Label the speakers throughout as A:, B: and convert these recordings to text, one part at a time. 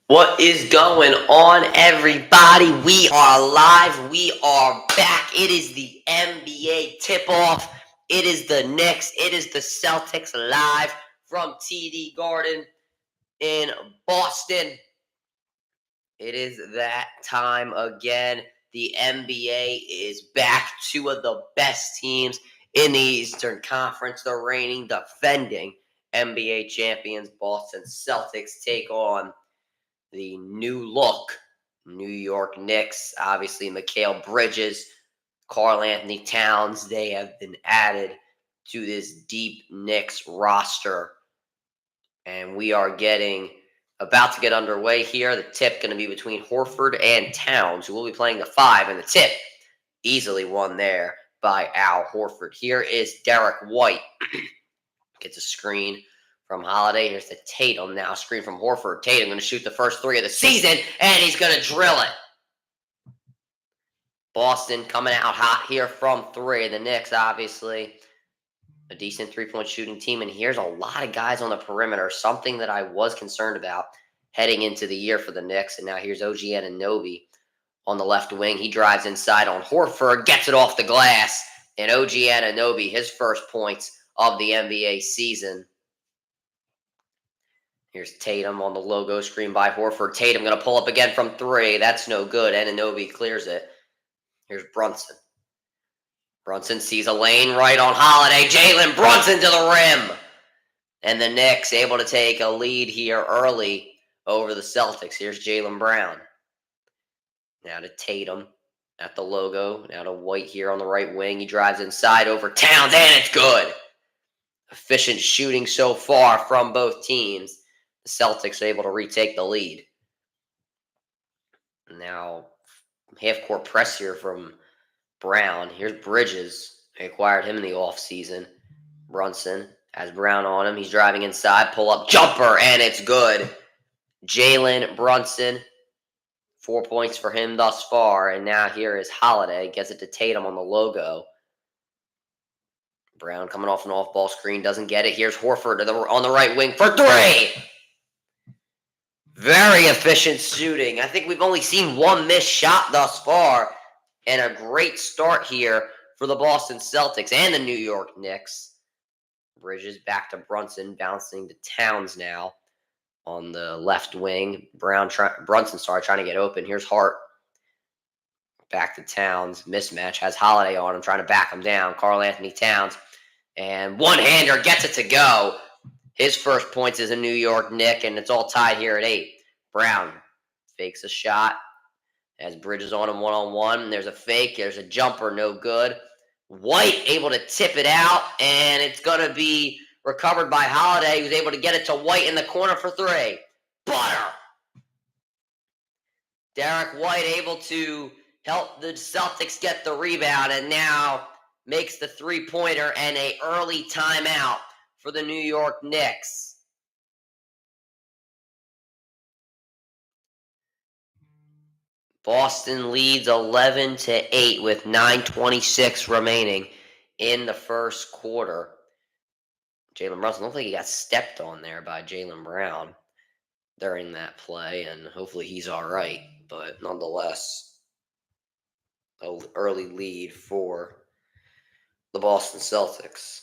A: What is going on, everybody? We are live. We are back. It is the NBA tip-off. It is the Knicks. It is the Celtics live from TD Garden in Boston. It is that time again. The NBA is back. Two of the best teams in the Eastern Conference, the reigning, defending NBA champions, Boston Celtics, take on the new look New York Knicks. Obviously, Mikal Bridges, Karl Anthony Towns, they have been added to this deep Knicks roster. And we are about to get underway here. The tip going to be between Horford and Towns, who will be playing the 5. And the tip easily won there by Al Horford. Here is Derek White. Gets a screen from Holiday. Here's the Tatum now. Screen from Horford. Tatum going to shoot the first 3 of the season, and he's going to drill it. Boston coming out hot here from 3. The Knicks, obviously, a decent three-point shooting team. And here's a lot of guys on the perimeter, something that I was concerned about heading into the year for the Knicks. And now here's OG Anunoby on the left wing. He drives inside on Horford, gets it off the glass. And OG Anunoby, his first points of the NBA season. Here's Tatum on the logo screen by Horford. Tatum going to pull up again from 3. That's no good. Anunoby clears it. Here's Brunson. Brunson sees a lane right on Holiday. Jalen Brunson to the rim. And the Knicks able to take a lead here early over the Celtics. Here's Jaylen Brown. Now to Tatum at the logo. Now to White here on the right wing. He drives inside over Towns, and it's good. Efficient shooting so far from both teams. The Celtics are able to retake the lead. Now, half-court press here from Brown. Here's Bridges. They acquired him in the offseason. Brunson has Brown on him. He's driving inside. Pull-up jumper, and it's good. Jalen Brunson, 4 points for him thus far. And now here is Holiday. Gets it to Tatum on the logo. Brown coming off an off-ball screen. Doesn't get it. Here's Horford on the right wing for 3. Very efficient shooting. I think we've only seen one missed shot thus far. And a great start here for the Boston Celtics and the New York Knicks. Bridges back to Brunson, bouncing to Towns now on the left wing. Brunson trying to get open. Here's Hart. Back to Towns. Mismatch. Has Holiday on him, trying to back him down. Karl Anthony Towns. And one-hander gets it to go. His first points as a New York Knick, and it's all tied here at 8. Brown fakes a shot. Has Bridges on him one-on-one. There's a fake. There's a jumper. No good. White able to tip it out, and it's going to be recovered by Holiday, who's able to get it to White in the corner for 3. Butter! Derek White able to help the Celtics get the rebound, and now makes the three-pointer and an early timeout for the New York Knicks. Boston leads 11-8 with 9:26 remaining in the first quarter. Jalen Brunson, looks like he got stepped on there by Jaylen Brown during that play, and hopefully he's all right. But nonetheless, an early lead for the Boston Celtics.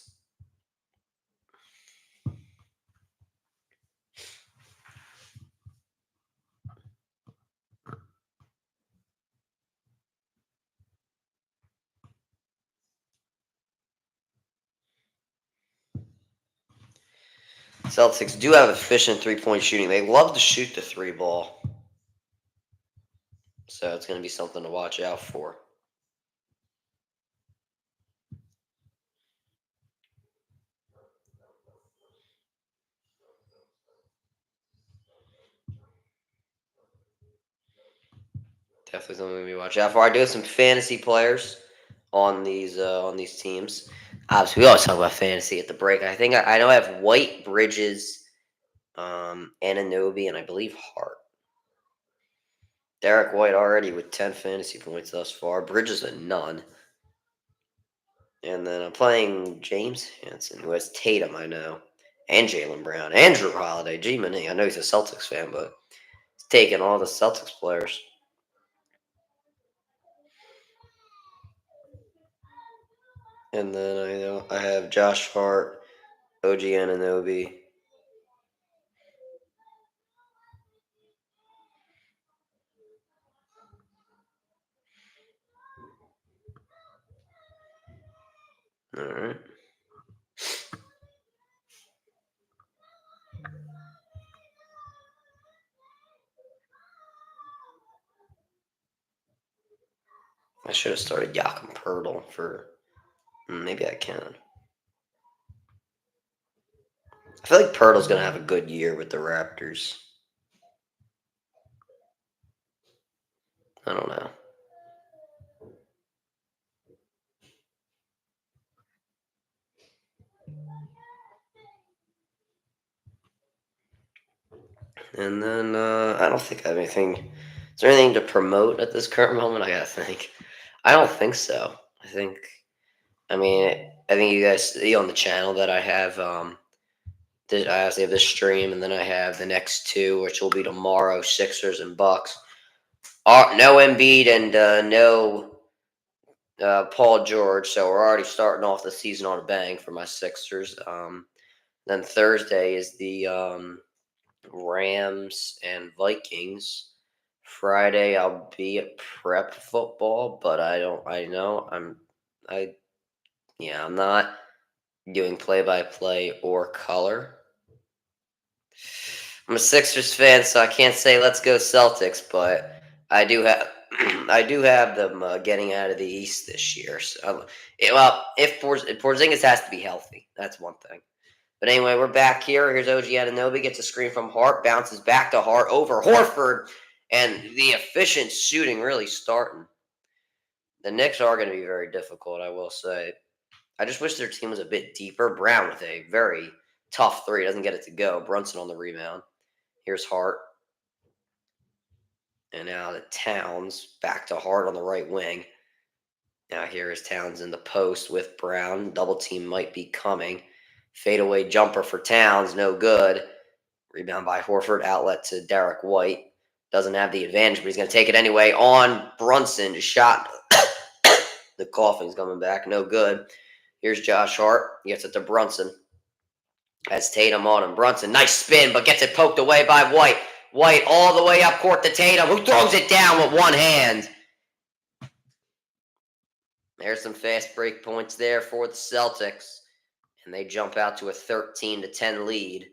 A: Celtics do have efficient three-point shooting. They love to shoot the 3 ball. So it's going to be something to watch out for. Definitely something to watch out for. I do have some fantasy players on these teams. Obviously, we always talk about fantasy at the break. I think I know I have White, Bridges, Anunoby, and I believe Hart. Derek White already with 10 fantasy points thus far. Bridges at none. And then I'm playing James Hansen, who has Tatum, I know, and Jaylen Brown, and Drew Holiday. Gee, I know he's a Celtics fan, but He's taking all the Celtics players. And then I have Josh Hart, OG Anunoby. All right. I should have started Jakob Pertl for. Maybe I can. I feel like Pirtle's gonna have a good year with the Raptors. I don't know. And then I don't think I have anything. Is there anything to promote at this current moment? I gotta think. I don't think so. I mean, I think you guys see on the channel that I have. I actually have this stream, and then I have the next two, which will be tomorrow: Sixers and Bucks. No Embiid and no Paul George, so we're already starting off the season on a bang for my Sixers. Then Thursday is the Rams and Vikings. Friday I'll be at prep football, but I don't. I know I yeah I'm not doing play by play or color. I'm a Sixers fan, so I can't say let's go Celtics, but I do have I do have them getting out of the East this year. So, if Porzingis has to be healthy, that's one thing. But anyway, we're back here. Here's OG Anunoby, gets a screen from Hart, bounces back to Hart over Horford, and the efficient shooting really starting. The Knicks are going to be very difficult, I will say. I just wish their team was a bit deeper. Brown with a very tough three, doesn't get it to go. Brunson on the rebound. Here's Hart. And now the Towns back to Hart on the right wing. Now here is Towns in the post with Brown. Double team might be coming. Fadeaway jumper for Towns, no good. Rebound by Horford, outlet to Derek White. Doesn't have the advantage, but he's going to take it anyway on Brunson. Shot. The coughing's coming back, no good. Here's Josh Hart. He gets it to Brunson. Has Tatum on him. Brunson, nice spin, but gets it poked away by White. White all the way up court to Tatum, who throws it down with one hand. There's some fast break points there for the Celtics, and they jump out to a 13-10 lead.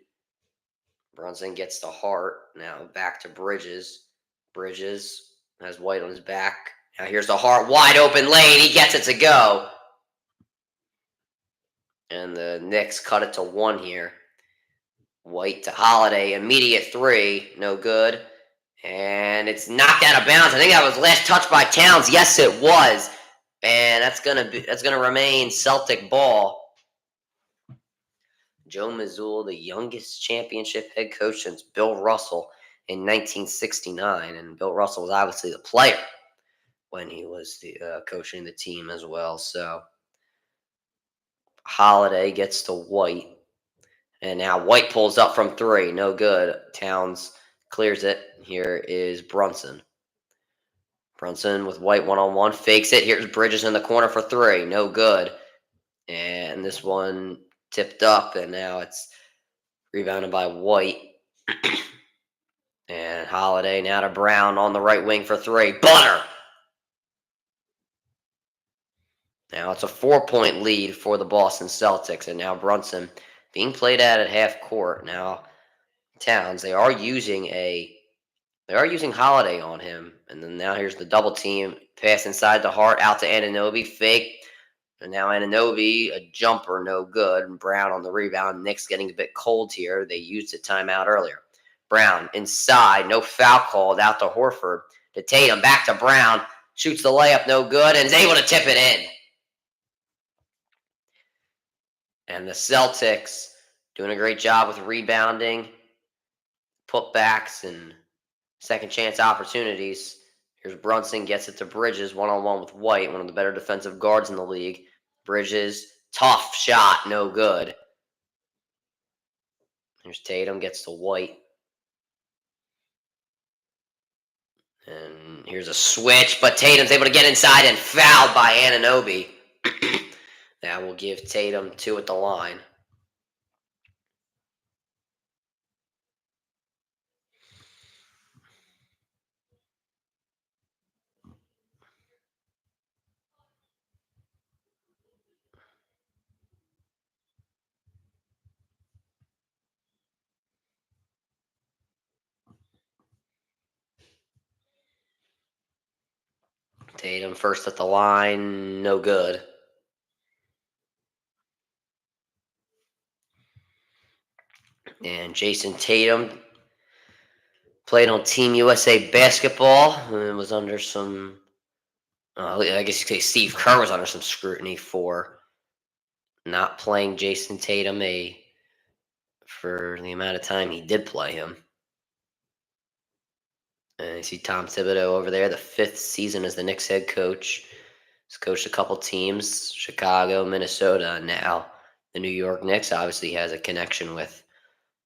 A: Brunson gets to Hart. Now back to Bridges. Bridges has White on his back. Now here's the Hart, wide open lane. He gets it to go. And the Knicks cut it to one here. White to Holiday, immediate three, no good. And it's knocked out of bounds. I think that was last touch by Towns. Yes, it was. And that's gonna remain Celtic ball. Joe Mazzulla, the youngest championship head coach since Bill Russell in 1969, and Bill Russell was obviously the player when he was coaching the team as well. So Holiday gets to White, and now White pulls up from three, no good. Towns clears it. Here is Brunson. Brunson with White one-on-one, fakes it. Here's Bridges in the corner for three, no good. And this one tipped up, and now it's rebounded by White. And Holiday now to Brown on the right wing for three. Butter! Now it's a 4-point lead for the Boston Celtics, and now Brunson being played at half court. Now Towns, they are using Holiday on him, and then now here's the double team pass inside the Hart out to Anunoby, fake, and now Anunoby a jumper, no good. And Brown on the rebound. Knicks getting a bit cold here. They used a timeout earlier. Brown inside, no foul called, out to Horford to Tatum, back to Brown, shoots the layup, no good, and is able to tip it in. And the Celtics doing a great job with rebounding, putbacks, and second chance opportunities. Here's Brunson, gets it to Bridges, one-on-one with White, one of the better defensive guards in the league. Bridges, tough shot, no good. Here's Tatum, gets to White. Here's a switch, but Tatum's able to get inside and fouled by Anunoby. That will give Tatum 2 at the line. Tatum first at the line, no good. And Jayson Tatum played on Team USA basketball and was under some, I guess you could say Steve Kerr was under some scrutiny for not playing Jayson Tatum for the amount of time he did play him. And you see Tom Thibodeau over there, the 5th season as the Knicks head coach. He's coached a couple teams, Chicago, Minnesota. Now the New York Knicks obviously has a connection with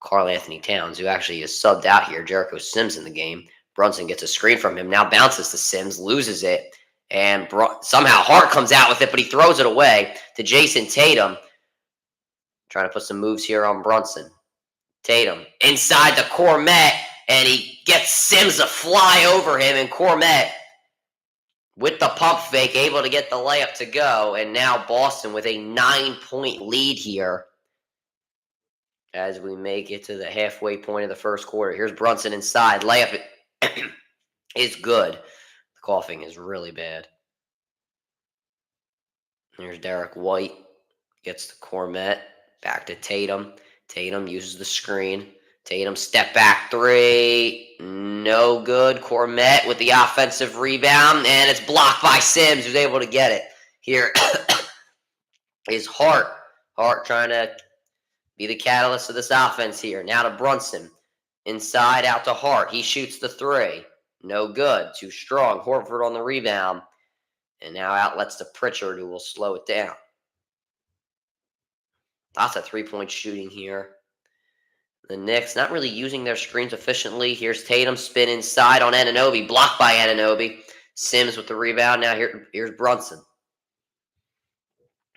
A: Karl Anthony Towns, who actually is subbed out here. Jericho Sims in the game. Brunson gets a screen from him. Now bounces to Sims, loses it. And somehow Hart comes out with it, but he throws it away to Jayson Tatum. Trying to put some moves here on Brunson. Tatum inside the Cormet, and he gets Sims to fly over him, and Cormet with the pump fake able to get the layup to go, and now Boston with a 9-point lead here as we make it to the halfway point of the first quarter. Here's Brunson inside. Layup is good. The coughing is really bad. Here's Derek White. Gets the Cormet. Back to Tatum. Tatum uses the screen. Tatum step back 3. No good. Cormet with the offensive rebound. And it's blocked by Sims, who's able to get it. Here is Hart. Hart trying to be the catalyst of this offense here. Now to Brunson. Inside out to Hart. He shoots the 3. No good. Too strong. Horford on the rebound. And now outlets to Pritchard, who will slow it down. Lots of 3-point shooting here. The Knicks not really using their screens efficiently. Here's Tatum spin inside on Anunoby. Blocked by Anunoby. Sims with the rebound. Now here's Brunson.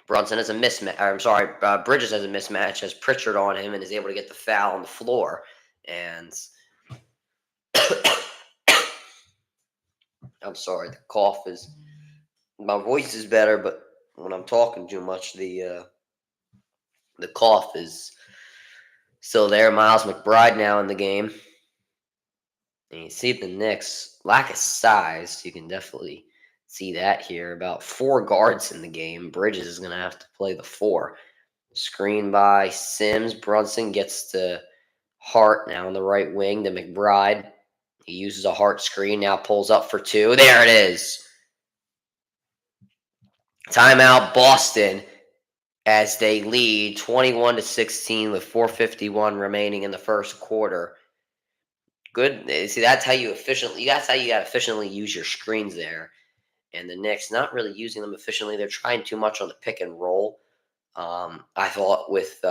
A: Brunson has a mismatch. Bridges has a mismatch. Has Pritchard on him and is able to get the foul on the floor. And I'm sorry, the cough is. My voice is better, but when I'm talking too much, the cough is still there. Miles McBride now in the game. And you see the Knicks lack of size. You can definitely see that here. About 4 guards in the game. Bridges is going to have to play the 4. Screen by Sims. Brunson gets to Hart now on the right wing to McBride. He uses a Hart screen. Now pulls up for 2. There it is. Timeout Boston as they lead 21-16 with 4:51 remaining in the first quarter. Good. See, that's how you efficiently. That's how you got to efficiently use your screens there. And the Knicks not really using them efficiently. They're trying too much on the pick and roll. I thought with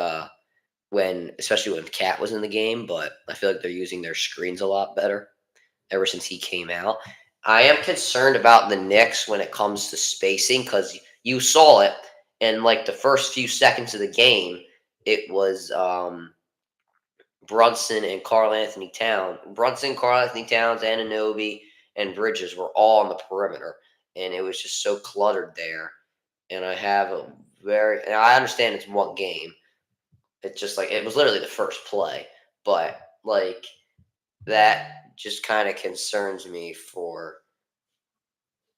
A: especially when Cat was in the game, but I feel like they're using their screens a lot better ever since he came out. I am concerned about the Knicks when it comes to spacing because you saw it in like the first few seconds of the game. It was Brunson and Karl Anthony Towns. Brunson, Karl Anthony Towns, Anunoby, and Bridges were all on the perimeter, and it was just so cluttered there. And I understand it's one game. It's just like it was literally the first play, but like that just kind of concerns me for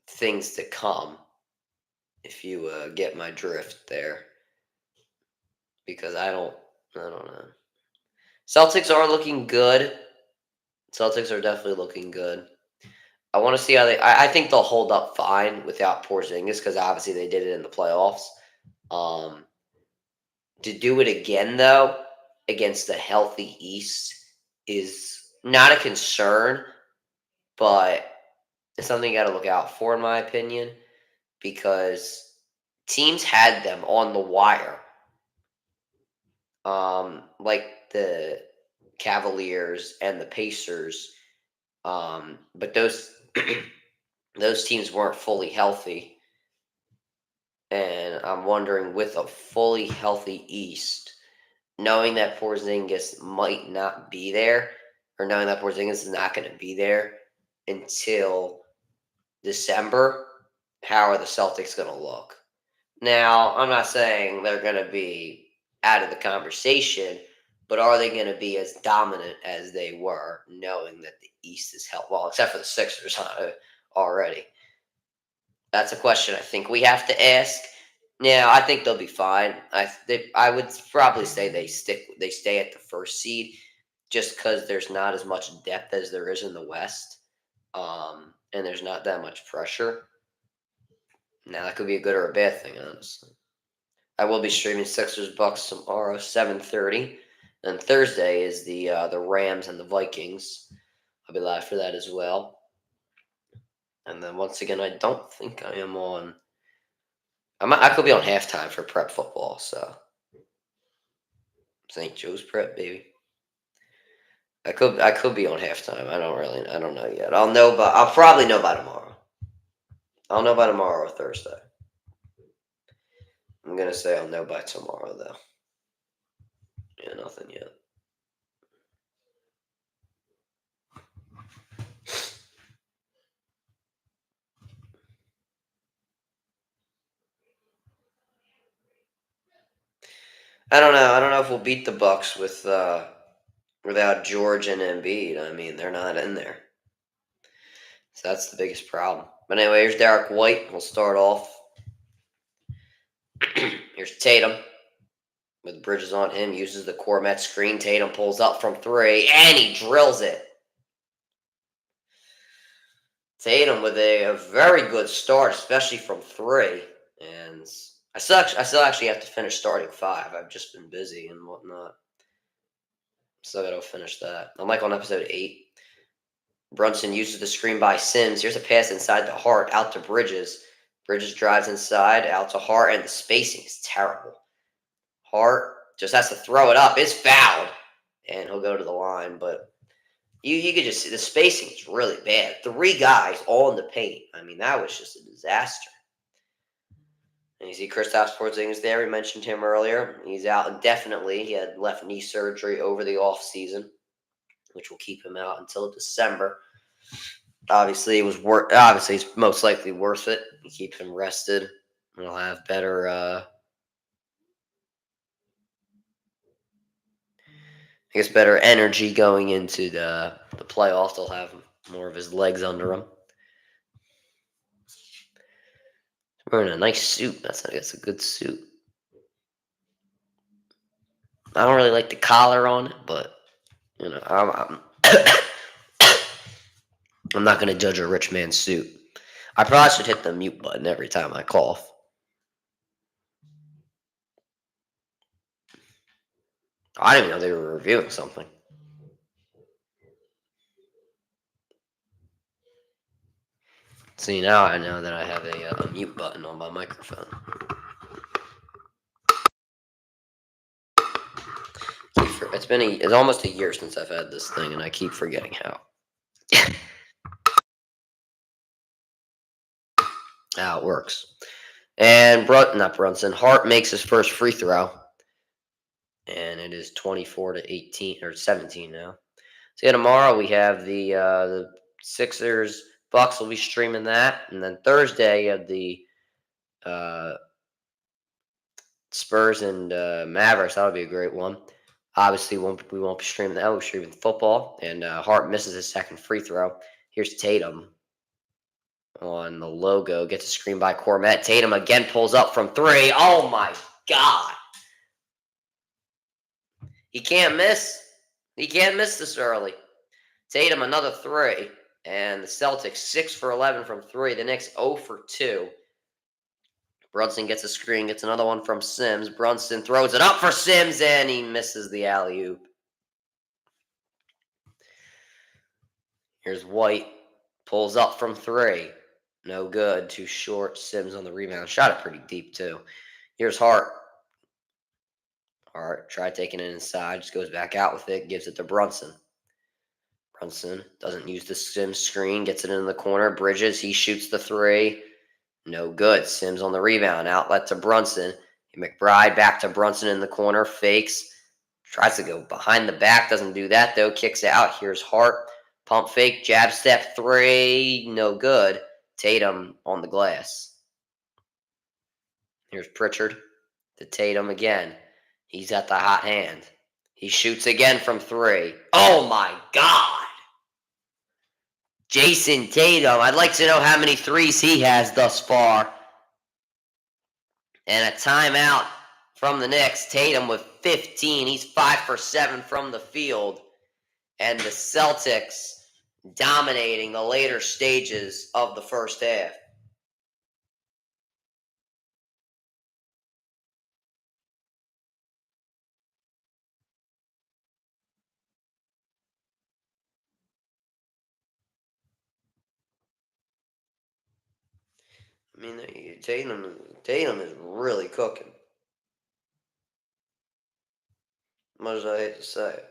A: things to come. If you get my drift there, because I don't know. Celtics are looking good. Celtics are definitely looking good. I want to see how I think they'll hold up fine without Porzingis because obviously they did it in the playoffs. To do it again though against the healthy East is not a concern, but it's something you got to look out for, in my opinion, because teams had them on the wire. Like the Cavaliers and the Pacers. But those those teams weren't fully healthy. And I'm wondering, with a fully healthy East, knowing that Porzingis might not be there, or knowing that Porzingis is not going to be there until December, how are the Celtics going to look? Now, I'm not saying they're going to be out of the conversation, but are they going to be as dominant as they were, knowing that the East is held? Well, except for the Sixers already. That's a question I think we have to ask. Yeah, I think they'll be fine. I would probably say they stay at the first seed, just because there's not as much depth as there is in the West, and there's not that much pressure. Now that could be a good or a bad thing, honestly. I will be streaming Sixers Bucks tomorrow, 7:30, and Thursday is the Rams and the Vikings. I'll be live for that as well. And then once again, I don't think I am on. I could be on halftime for prep football, so St. Joe's prep, baby. I could be on halftime. I don't know yet. I'll probably know by tomorrow. I'll know by tomorrow or Thursday. I'm gonna say I'll know by tomorrow though. Yeah, nothing yet. I don't know. I don't know if we'll beat the Bucks without George and Embiid. I mean, they're not in there, so that's the biggest problem. But anyway, here's Derek White. We'll start off. Here's Tatum with Bridges on him. Uses the Cormet screen. Tatum pulls up from three, and he drills it. Tatum with a very good start, especially from three. And I still actually have to finish starting five. I've just been busy and whatnot. Still got to finish that. I'm like on episode 8. Brunson uses the screen by Sims. Here's a pass inside to Hart, out to Bridges. Bridges drives inside, out to Hart, and the spacing is terrible. Hart just has to throw it up. It's fouled, and he'll go to the line. But you could just see the spacing is really bad. 3 guys all in the paint. I mean, that was just a disaster. And you see Kristaps Porzingis there. We mentioned him earlier. He's out indefinitely. He had left knee surgery over the offseason, which will keep him out until December. Obviously, Obviously, it's most likely worth it. You keep him rested, and he'll have better. I guess better energy going into the playoffs. They'll have more of his legs under him. He's wearing a nice suit. I guess a good suit. I don't really like the collar on it, but I'm I'm not going to judge a rich man's suit. I probably should hit the mute button every time I cough. I didn't even know they were reviewing something. See, now I know that I have a mute button on my microphone. It's almost a year since I've had this thing, and I keep forgetting how. How it works. And not Brunson. Hart makes his first free throw, and it is 24-18 or 17 now. So yeah, tomorrow we have the Sixers Bucks will be streaming that, and then Thursday you have the Spurs and Mavericks. That'll be a great one. Obviously, we won't be streaming that. We'll be streaming football, and Hart misses his second free throw. Here's Tatum on the logo. Gets a screen by Cormet. Tatum again pulls up from 3. Oh my God! He can't miss. He can't miss this early. Tatum another 3, and the Celtics 6 for 11 from 3. The Knicks 0 for 2. Brunson gets a screen, gets another one from Sims. Brunson throws it up for Sims, and he misses the alley-oop. Here's White. Pulls up from 3. No good. Too short. Sims on the rebound. Shot it pretty deep, too. Here's Hart. Hart, try taking it inside. Just goes back out with it. Gives it to Brunson. Brunson doesn't use the Sims screen, gets it in the corner. Bridges, he shoots the three. No good. Sims on the rebound. Outlet to Brunson. McBride back to Brunson in the corner. Fakes. Tries to go behind the back. Doesn't do that, though. Kicks out. Here's Hart. Pump fake. Jab step three. No good. Tatum on the glass. Here's Pritchard to Tatum again. He's got the hot hand. He shoots again from three. Oh, my God. Jayson Tatum. I'd like to know how many threes he has thus far. And a timeout from the Knicks. Tatum with 15. He's 5 for 7 from the field. And the Celtics dominating the later stages of the first half. I mean, Tatum is really cooking. Much as I hate to say it.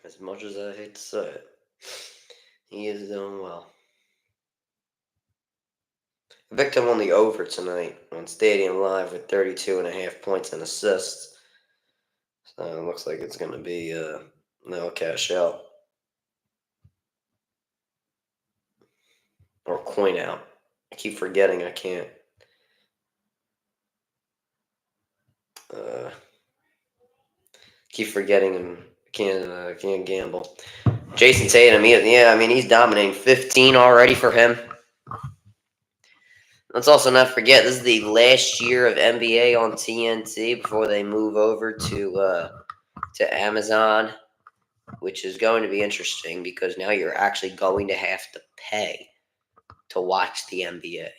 A: As much as I hate to say it, he is doing well. Victim on the over tonight on Stadium Live with 32.5 points and assists. So it looks like it's going to be no cash out. Or coin out. I keep forgetting I can't. Keep forgetting and can't gamble. Jayson Tatum, he's dominating. 15 already for him. Let's also not forget this is the last year of NBA on TNT before they move over to Amazon, which is going to be interesting because now you're actually going to have to pay to watch the NBA.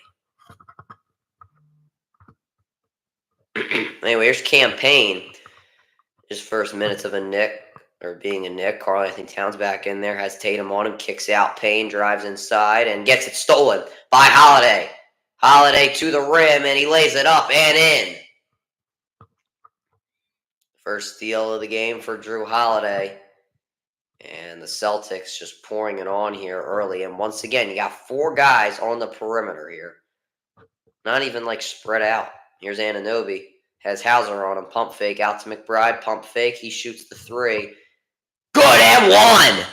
A: Anyway, here's Campaign. His first minutes of a Knick, or being a Knick. Karl-Anthony Towns back in there, has Tatum on him, kicks out, Payne drives inside, and gets it stolen by Holiday. Holiday to the rim, and he lays it up and in. First steal of the game for Drew Holiday. And the Celtics just pouring it on here early. And once again, you got 4 guys on the perimeter here. Not even like spread out. Here's Anunoby. Has Hauser on him. Pump fake out to McBride. Pump fake. He shoots the three. Good and one.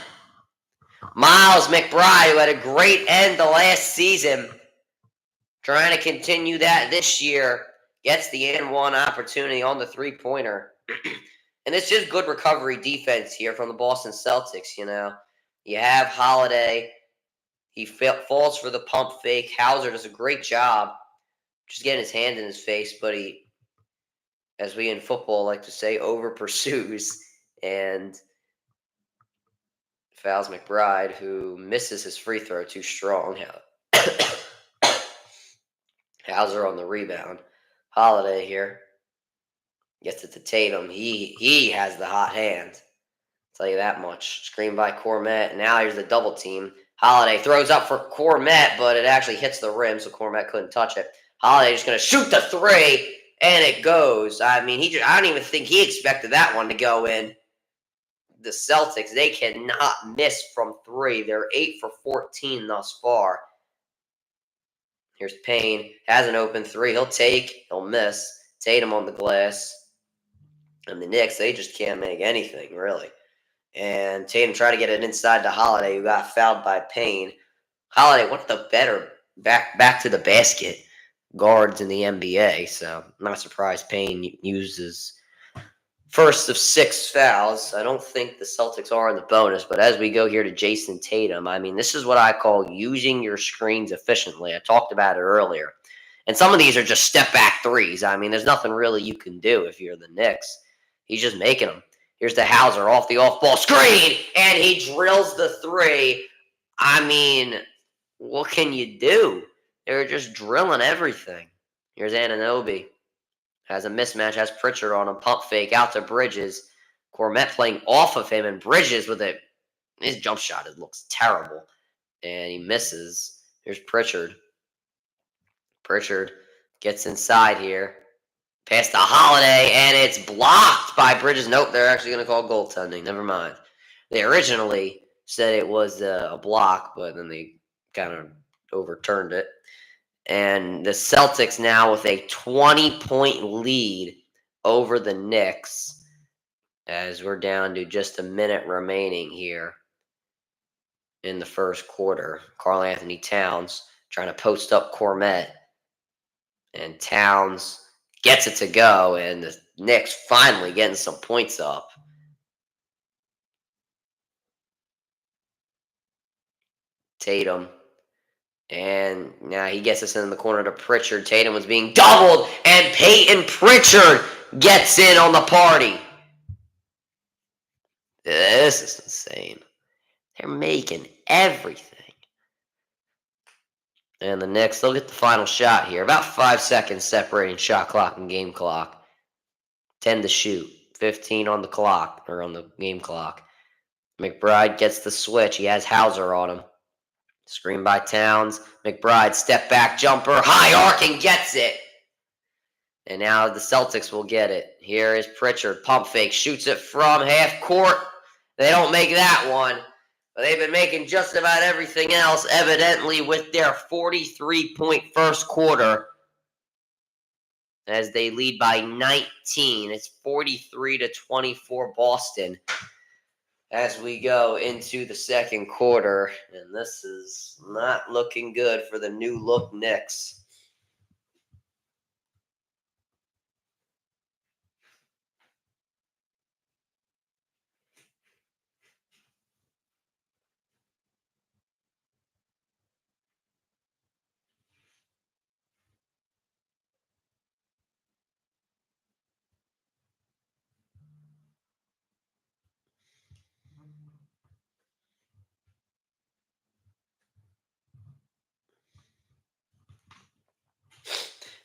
A: Miles McBride, who had a great end the last season, trying to continue that this year, gets the and one opportunity on the three-pointer. And it's just good recovery defense here from the Boston Celtics, you know. You have Holiday. He falls for the pump fake. Hauser does a great job just getting his hand in his face, but he, as we in football like to say, over pursues and fouls McBride, who misses his free throw too strong. Hauser on the rebound. Holiday here gets it to Tatum. He has the hot hand. I'll tell you that much. Screen by Cormet. Now here's the double team. Holiday throws up for Cormet, but it actually hits the rim, so Cormet couldn't touch it. Holiday just going to shoot the three, and it goes. I mean, I don't even think he expected that one to go in. The Celtics, they cannot miss from three. They're 8 for 14 thus far. Here's Payne. Has an open three. He'll take. He'll miss. Tatum on the glass. And the Knicks, they just can't make anything, really. And Tatum tried to get it inside to Holiday, who got fouled by Payne. Holiday, one of the better back to the basket guards in the NBA. So I'm not surprised Payne uses first of 6 fouls. I don't think the Celtics are in the bonus, but as we go here to Jayson Tatum, I mean, this is what I call using your screens efficiently. I talked about it earlier. And some of these are just step-back threes. I mean, there's nothing really you can do if you're the Knicks. He's just making them. Here's the Hauser off the off-ball screen, and he drills the three. I mean, what can you do? They're just drilling everything. Here's Anunoby. Has a mismatch, has Pritchard on him. Pump fake out to Bridges. Cormet playing off of him, and Bridges with a His jump shot, it looks terrible. And he misses. Here's Pritchard. Pritchard gets inside here. Past the Holiday, and it's blocked by Bridges. Nope, they're actually going to call goaltending. Never mind. They originally said it was a block, but then they kind of overturned it. And the Celtics now with a 20-point lead over the Knicks as we're down to just a minute remaining here in the first quarter. Karl Anthony Towns trying to post up Cormet, and Towns gets it to go, and the Knicks finally getting some points up. Tatum. And now he gets us in the corner to Pritchard. Tatum was being doubled, and Peyton Pritchard gets in on the party. This is insane. They're making everything. And the Knicks, they'll get the final shot here. About 5 seconds separating shot clock and game clock. 10 to shoot. 15 on the clock, or on the game clock. McBride gets the switch. He has Hauser on him. Screen by Towns. McBride, step back jumper. High arcing, gets it. And now the Celtics will get it. Here is Pritchard. Pump fake. Shoots it from half court. They don't make that one. But they've been making just about everything else, evidently, with their 43-point first quarter. As they lead by 19. It's 43-24 Boston. As we go into the second quarter, and this is not looking good for the new look Knicks.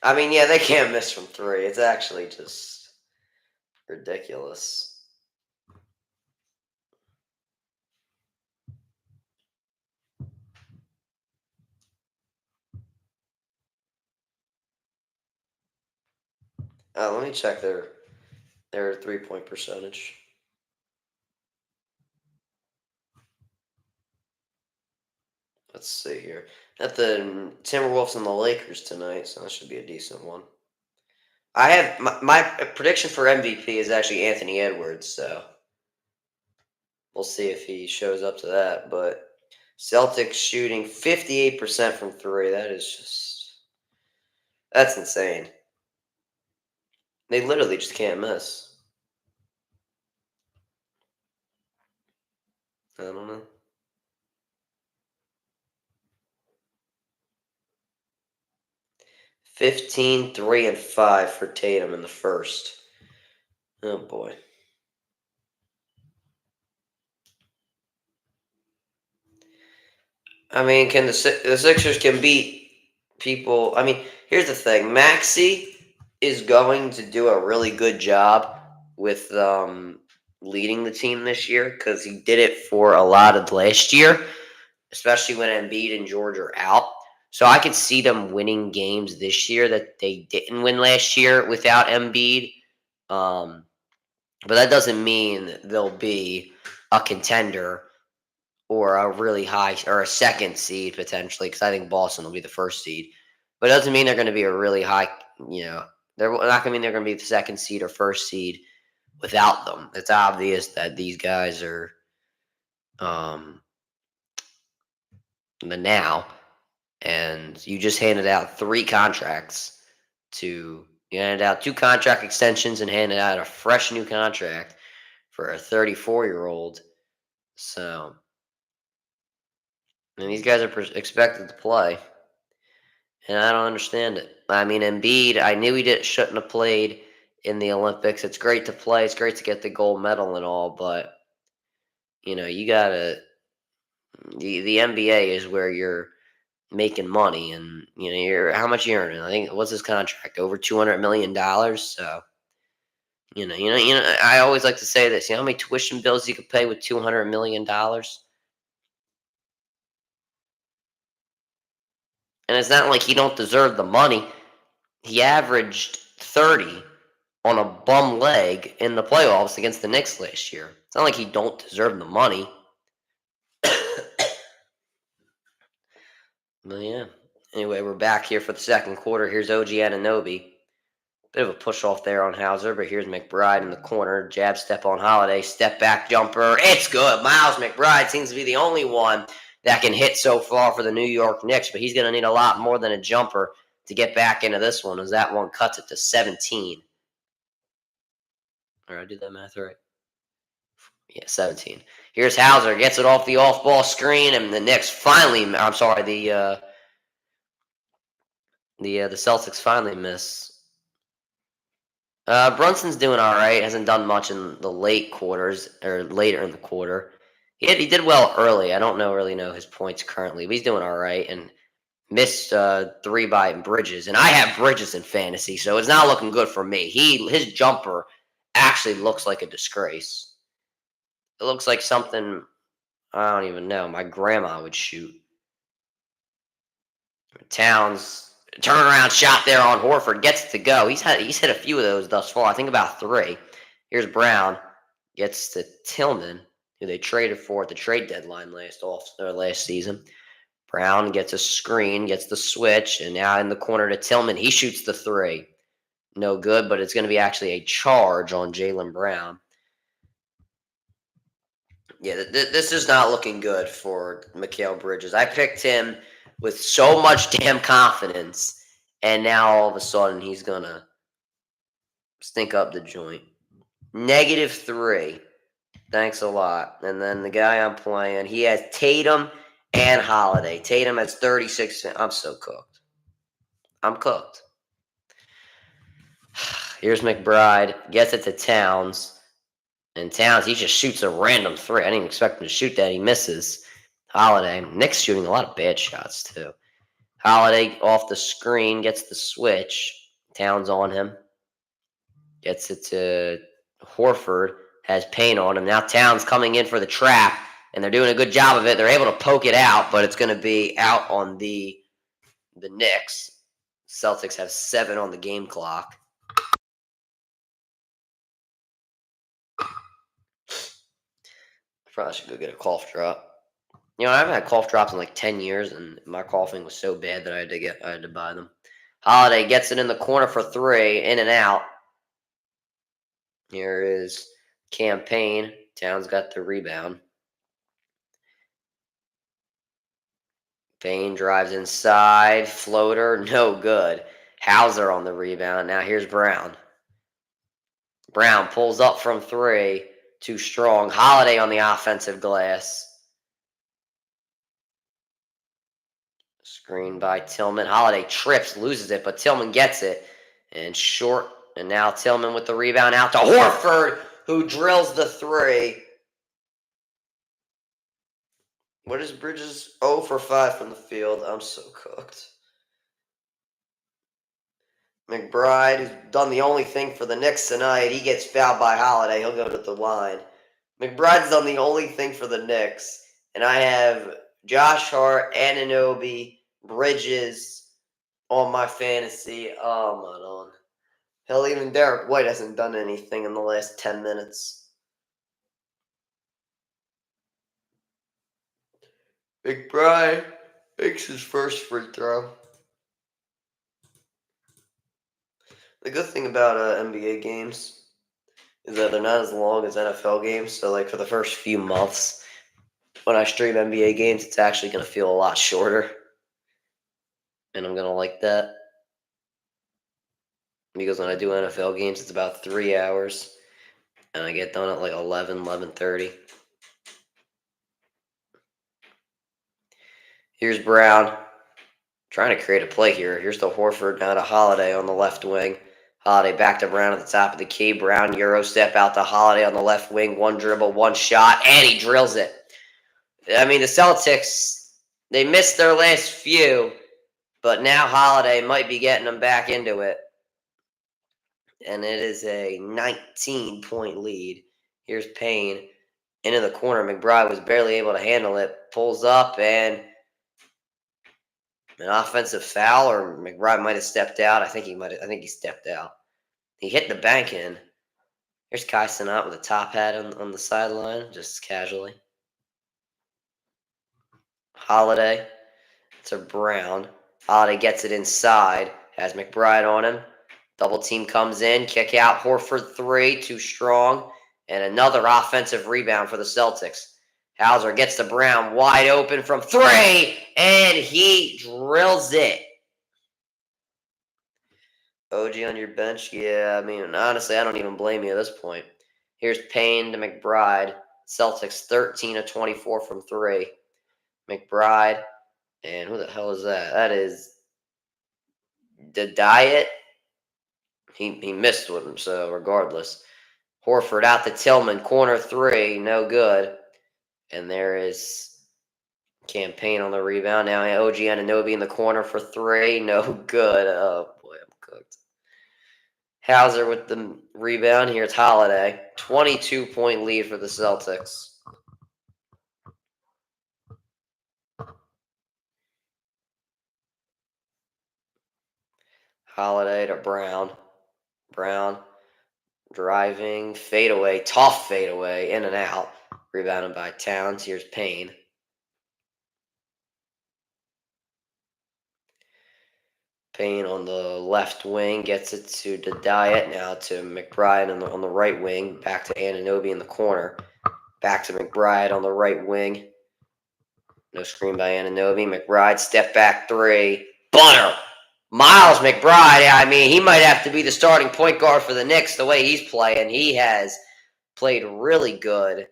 A: I mean, yeah, they can't miss from three. It's actually just ridiculous. Let me check their 3-point percentage. Let's see here. At the Timberwolves and the Lakers tonight, so that should be a decent one. I have my prediction for MVP is actually Anthony Edwards, so we'll see if he shows up to that. But Celtics shooting 58% from three. That's insane. They literally just can't miss. I don't know. 15, 3, and 5 for Tatum in the first. Oh boy. I mean, the Sixers can beat people? I mean, here's the thing. Maxey is going to do a really good job with leading the team this year because he did it for a lot of last year, especially when Embiid and George are out. So I could see them winning games this year that they didn't win last year without Embiid. But that doesn't mean they'll be a contender or a really high or a second seed potentially, because I think Boston will be the first seed. But it doesn't mean they're going to be a really high, they're not going to mean they're going to be the second seed or first seed without them. It's obvious that these guys are the now, and you just handed out 3 contracts you handed out 2 contract extensions and handed out a fresh new contract for a 34-year-old. So, and these guys are expected to play, and I don't understand it. I mean, Embiid, I knew shouldn't have played in the Olympics. It's great to play. It's great to get the gold medal and all, but you gotta. The NBA is where you're making money, and you're how much you earning. I think what's his contract? Over $200 million. So I always like to say this. You know how many tuition bills you could pay with $200 million? And it's not like he don't deserve the money. He averaged 30 on a bum leg in the playoffs against the Knicks last year. It's not like he don't deserve the money. But yeah. Anyway, we're back here for the second quarter. Here's OG Anunoby. Bit of a push off there on Hauser, but here's McBride in the corner. Jab step on Holiday. Step back jumper. It's good. Miles McBride seems to be the only one that can hit so far for the New York Knicks, but he's going to need a lot more than a jumper to get back into this one, as that one cuts it to 17. Or I did that math right? Yeah, 17. Here's Hauser. Gets it off the off-ball screen, and the Knicks finally, I'm sorry, the Celtics finally miss. Brunson's doing all right. Hasn't done much in the late quarters or later in the quarter. He did well early. I don't really know his points currently, but he's doing all right. And missed 3 by Bridges, and I have Bridges in fantasy, so it's not looking good for me. His jumper actually looks like a disgrace. It looks like something I don't even know my grandma would shoot. Towns turnaround shot there on Horford gets it to go. He's hit a few of those thus far. I think about 3. Here's Brown gets to Tillman, who they traded for at the trade deadline last season. Brown gets a screen, gets the switch, and now in the corner to Tillman. He shoots the 3. No good, but it's going to be actually a charge on Jalen Brown. Yeah, this is not looking good for Mikal Bridges. I picked him with so much damn confidence, and now all of a sudden he's going to stink up the joint. -3. Thanks a lot. And then the guy I'm playing, he has Tatum and Holiday. Tatum has 36. I'm so cooked. I'm cooked. Here's McBride. Gets it to Towns. And Towns, he just shoots a random 3. I didn't even expect him to shoot that. He misses. Holiday. Nick's shooting a lot of bad shots, too. Holiday off the screen. Gets the switch. Towns on him. Gets it to Horford. Has Payne on him. Now Towns coming in for the trap. And they're doing a good job of it. They're able to poke it out, but it's going to be out on the Knicks. Celtics have 7 on the game clock. Probably should go get a cough drop. I haven't had cough drops in like 10 years, and my coughing was so bad that I had to buy them. Holiday gets it in the corner for 3, in and out. Here is Campaign. Towns got the rebound. Payne drives inside. Floater, no good. Hauser on the rebound. Now here's Brown. Brown pulls up from 3. Too strong. Holiday on the offensive glass. Screen by Tillman. Holiday trips, loses it, but Tillman gets it. And short. And now Tillman with the rebound out to Horford, who drills the 3. What is Bridges? 0 for 5 from the field. I'm so cooked. McBride, who's done the only thing for the Knicks tonight, he gets fouled by Holiday. He'll go to the line. McBride's done the only thing for the Knicks. And I have Josh Hart, Anunoby, Bridges on my fantasy. Oh, my God. Hell, even Derek White hasn't done anything in the last 10 minutes. McBride makes his first free throw. The good thing about NBA games is that they're not as long as NFL games. So, like, for the first few months, when I stream NBA games, it's actually going to feel a lot shorter. And I'm going to like that. Because when I do NFL games, it's about 3 hours. And I get done at like 11:30. Here's Brown. Trying to create a play here. Here's the Horford, now to Holiday on the left wing. Holiday back to Brown at the top of the key. Brown, Euro step out to Holiday on the left wing. 1 dribble, 1 shot, and he drills it. I mean, the Celtics, they missed their last few, but now Holiday might be getting them back into it. And it is a 19-point lead. Here's Payne. Into the corner. McBride was barely able to handle it. Pulls up and An offensive foul, or McBride might have stepped out. I think he stepped out. He hit the bank in. Here's Kai Cenat with a top hat on the sideline, just casually. Holiday to Brown. Holiday gets it inside. Has McBride on him. Double team comes in. Kick out. Horford 3. Too strong. And another offensive rebound for the Celtics. Hauser gets to Brown. Wide open from 3. And he drills it. OG on your bench? Yeah, I mean, honestly, I don't even blame you at this point. Here's Payne to McBride. Celtics 13 of 24 from 3. McBride. And who the hell is that? That is the Diet. He missed with him, so regardless. Horford out to Tillman. Corner 3. No good. And there is Campaign on the rebound. Now OG Anunoby in the corner for 3. No good. Oh, boy, I'm cooked. Hauser with the rebound. Here's Holiday. 22-point lead for the Celtics. Holiday to Brown. Brown driving. Fadeaway. Tough fadeaway. In and out. Rebounded by Towns. Here's Payne. Payne on the left wing gets it to the Diet. Now to McBride on the right wing. Back to Anunoby in the corner. Back to McBride on the right wing. No screen by Anunoby. McBride, step back 3. Butter! Miles McBride, I mean, he might have to be the starting point guard for the Knicks the way he's playing. He has played really good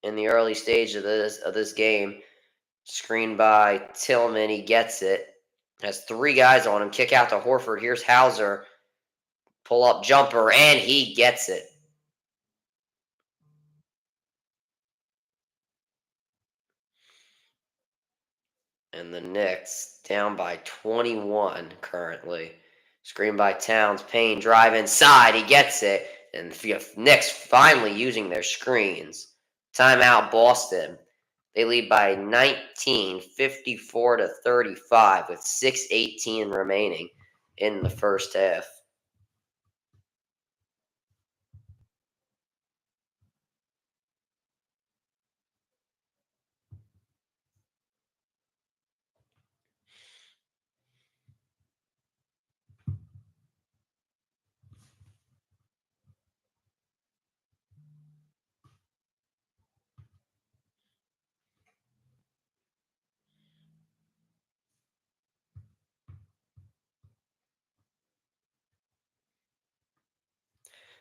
A: in the early stage of this game. Screened by Tillman. He gets it. Has 3 guys on him. Kick out to Horford. Here's Hauser. Pull up jumper, and he gets it. And the Knicks down by 21 currently. Screen by Towns. Payne drive inside. He gets it. And the Knicks finally using their screens. Timeout Boston. They lead by 19, 54 to 35 with 6:18 remaining in the first half.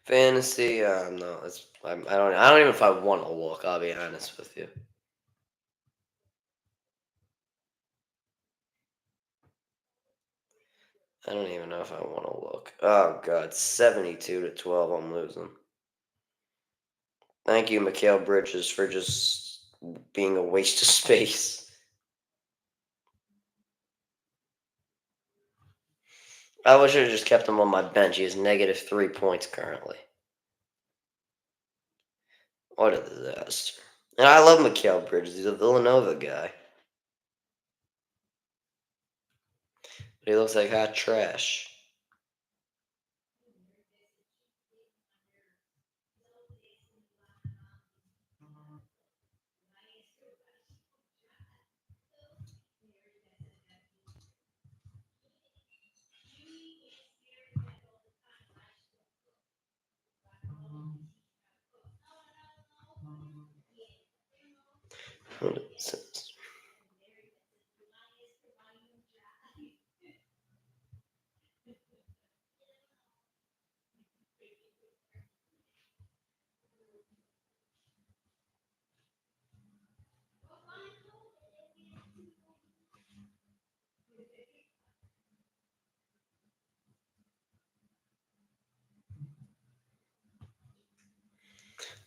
A: Fantasy, no, I don't even know if I want to look. I'll be honest with you. I don't even know if I want to look. Oh God, 72 to 12. I'm losing. Thank you, Mikal Bridges, for just being a waste of space. I wish I had just kept him on my bench. He has negative 3 points currently. What a disaster. And I love Mikal Bridges. He's a Villanova guy. But he looks like hot trash.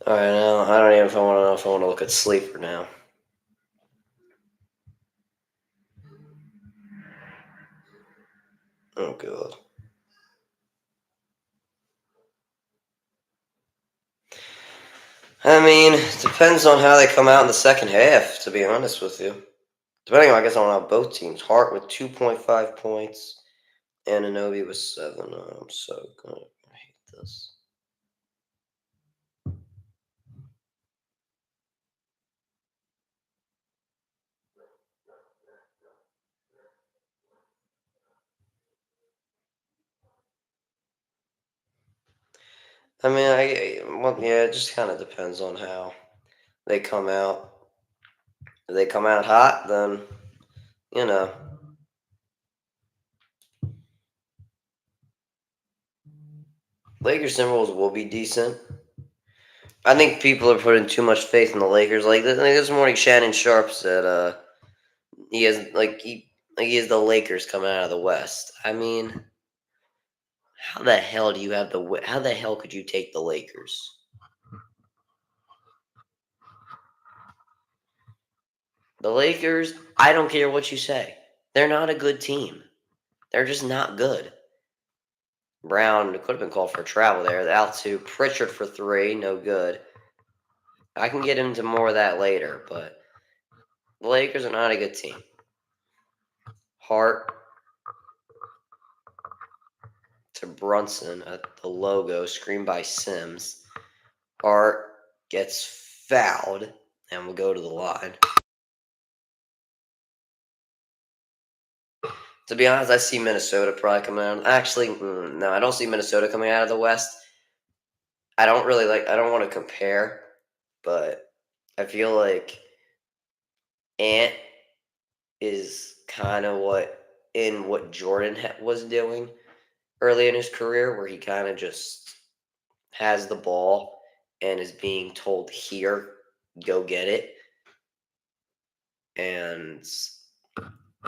A: Alright, now I don't even know if I want to look at Sleeper now. Oh God. I mean, it depends on how they come out in the second half, to be honest with you. Depending on, I guess, on how both teams. Hart with 2.5 points, and Anunoby with 7. I'm so gonna hate this. I mean, yeah, it just kind of depends on how they come out. If they come out hot, then you know, Lakers Timberwolves will be decent. I think people are putting too much faith in the Lakers. Like this morning, Shannon Sharp said, he has he has the Lakers coming out of the West. I mean, how the hell do you have the? How the hell could you take the Lakers? The Lakers, I don't care what you say. They're not a good team. They're just not good. Brown could have been called for travel there. Out to Pritchard for 3, no good. I can get into more of that later, but the Lakers are not a good team. Hart to Brunson at the logo, screened by Sims. Hart gets fouled, and we'll go to the line. To be honest, I see Minnesota probably coming out. Actually, no, I don't see Minnesota coming out of the West. I don't want to compare, but I feel like Ant is kind of what Jordan was doing early in his career, where he kind of just has the ball and is being told, "Here, go get it." And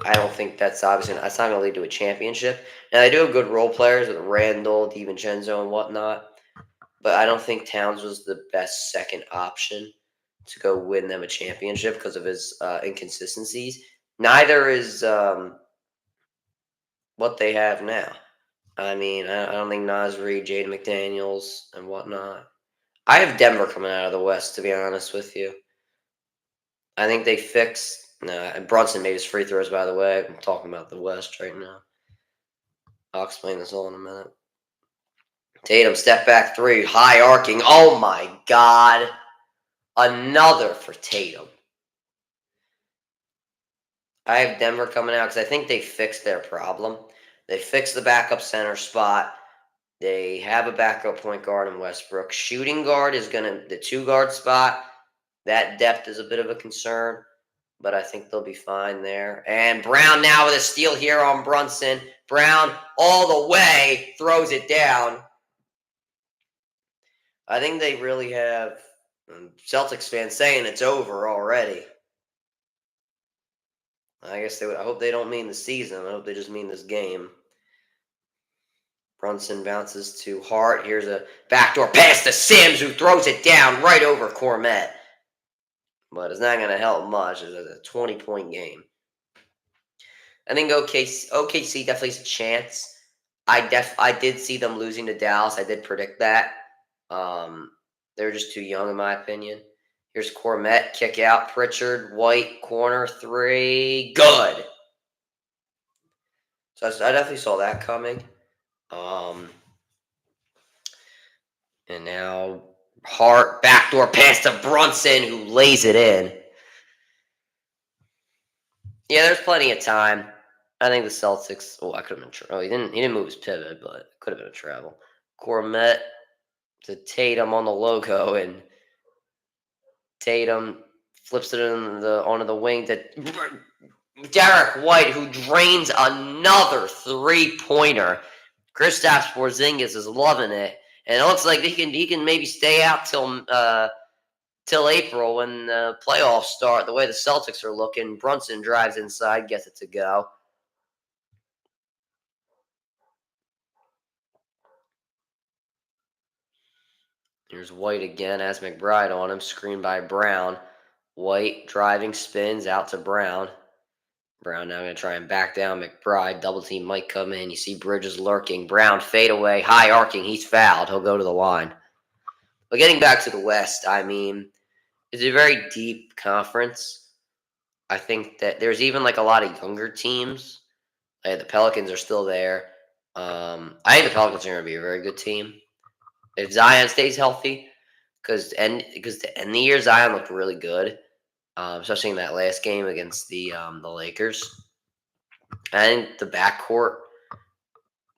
A: I don't think that's not going to lead to a championship. Now they do have good role players with Randall, DiVincenzo, and whatnot, but I don't think Towns was the best second option to go win them a championship because of his inconsistencies. Neither is what they have now. I mean, I don't think Nas Reed, Jaden McDaniels, and whatnot. I have Denver coming out of the West, to be honest with you. I think they fixed. Brunson made his free throws, by the way. I'm talking about the West right now. I'll explain this all in a minute. Tatum, step back 3, high arcing. Oh my God. Another for Tatum. I have Denver coming out because I think they fixed their problem. They fixed the backup center spot. They have a backup point guard in Westbrook. Shooting guard is the 2-guard spot. That depth is a bit of a concern, but I think they'll be fine there. And Brown now with a steal here on Brunson. Brown all the way throws it down. I think they really have Celtics fans saying it's over already. I guess I hope they don't mean the season. I hope they just mean this game. Brunson bounces to Hart. Here's a backdoor pass to Sims, who throws it down right over Cormet. But it's not going to help much. It's a 20-point game. I think OKC definitely has a chance. I did see them losing to Dallas. I did predict that. They're just too young, in my opinion. Here's Cormet, kick out. Pritchard, White, corner 3. Good. So I definitely saw that coming. And now Hart, backdoor pass to Brunson, who lays it in. Yeah, there's plenty of time. I think the Celtics. Oh, I could have been. He didn't move his pivot, but it could have been a travel. Cormet to Tatum on the logo, and Tatum flips it onto the wing to Derek White, who drains another 3-pointer. Kristaps Porzingis is loving it, and it looks like he can maybe stay out till April when the playoffs start. The way the Celtics are looking, Brunson drives inside, gets it to go. Here's White again, has McBride on him, screened by Brown. White driving, spins out to Brown. Brown now going to try and back down McBride. Double team might come in. You see Bridges lurking. Brown fade away, high arcing. He's fouled. He'll go to the line. But getting back to the West, I mean, it's a very deep conference. I think that there's even like a lot of younger teams. Like the Pelicans are still there. I think the Pelicans are going to be a very good team if Zion stays healthy. Because to end the year, Zion looked really good, especially in that last game against the Lakers. I think the backcourt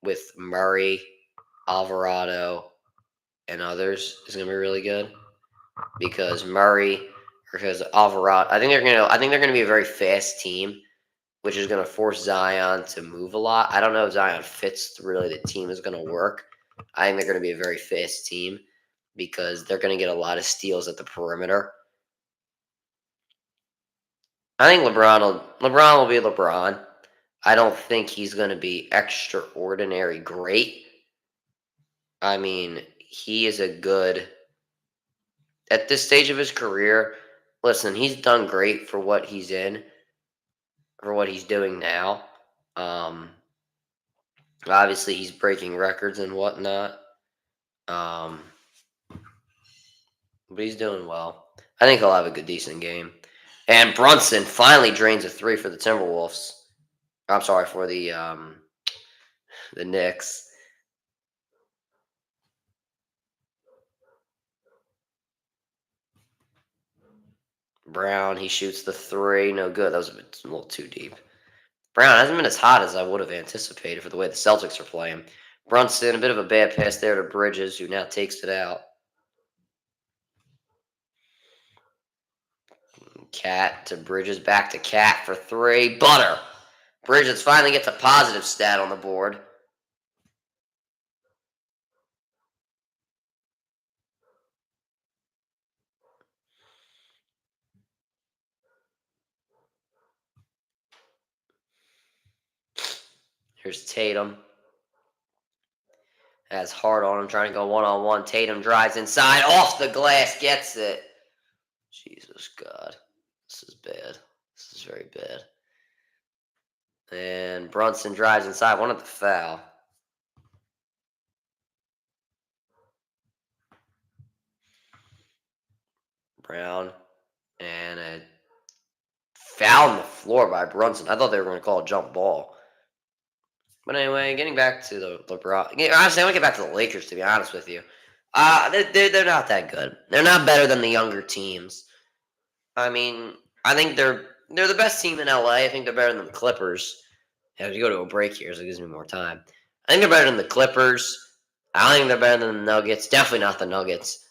A: with Murray, Alvarado, and others is going to be really good because Alvarado. I think they're gonna be a very fast team, which is gonna force Zion to move a lot. I don't know if Zion fits really the team is gonna work. I think they're gonna be a very fast team because they're gonna get a lot of steals at the perimeter. I think LeBron will be LeBron. I don't think he's gonna be extraordinary great. I mean, he is a good at this stage of his career. Listen, he's done great for what he's doing now. Um, Obviously, he's breaking records and whatnot. Um, but he's doing well. I think he'll have a good, decent game. And Brunson finally drains a three for the Timberwolves. I'm sorry for the Knicks. Brown, he shoots the three. No good. That was a little too deep. Brown hasn't been as hot as I would have anticipated for the way the Celtics are playing. Brunson, a bit of a bad pass there to Bridges, who now takes it out. Cat to Bridges, back to Cat for three. Butter. Bridges finally gets a positive stat on the board. Here's Tatum. Has Hart on him, trying to go one-on-one. Tatum drives inside, off the glass, gets it. Jesus God. This is bad. This is very bad. And Brunson drives inside, one at the foul. Brown. And a foul on the floor by Brunson. I thought they were going to call a jump ball. But anyway, getting back to the LeBron. Honestly, I want to get back to the Lakers, to be honest with you. They're not that good. They're not better than the younger teams. I mean, I think they're the best team in LA. I think they're better than the Clippers. I have to go to a break here, so it gives me more time. I think they're better than the Clippers. I don't think they're better than the Nuggets. Definitely not the Nuggets.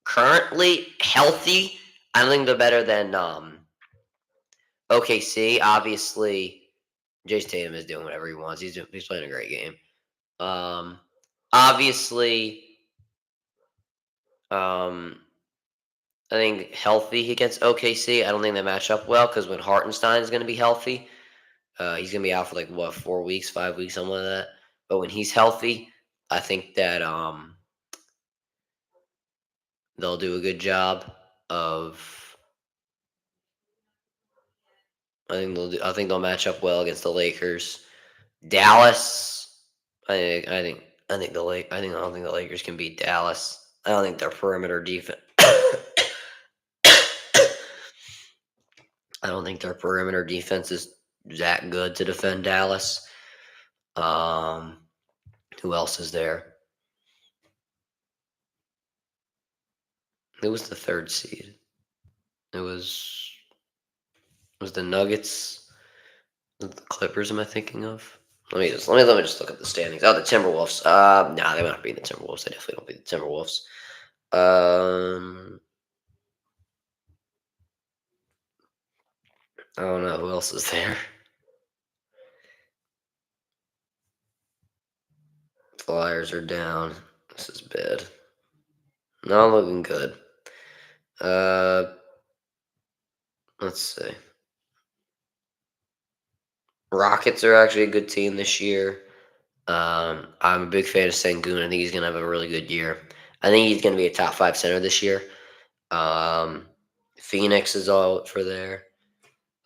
A: Currently healthy, I don't think they're better than OKC. Obviously, Jayson Tatum is doing whatever he wants. He's playing a great game. Obviously, um, I think healthy against OKC. I don't think they match up well because when Hartenstein is going to be healthy, he's going to be out for like what 4 weeks, 5 weeks, something like that. But when he's healthy, I think that they'll do a good job of. I think they'll match up well against the Lakers. Dallas. I don't think the Lakers can beat Dallas. I don't think their perimeter defense. I don't think their perimeter defense is that good to defend Dallas. Um, who else is there? Who was the third seed? It was the Nuggets, the Clippers. Am I thinking of? Let me just look at the standings. Oh, the Timberwolves. Nah, they might not be the Timberwolves. They definitely don't beat the Timberwolves. I don't know who else is there. Flyers are down. This is bad. Not looking good. Let's see. Rockets are actually a good team this year. I'm a big fan of Sengun. I think he's gonna have a really good year. I think he's gonna be a top 5 center this year. Um, Phoenix is all for there.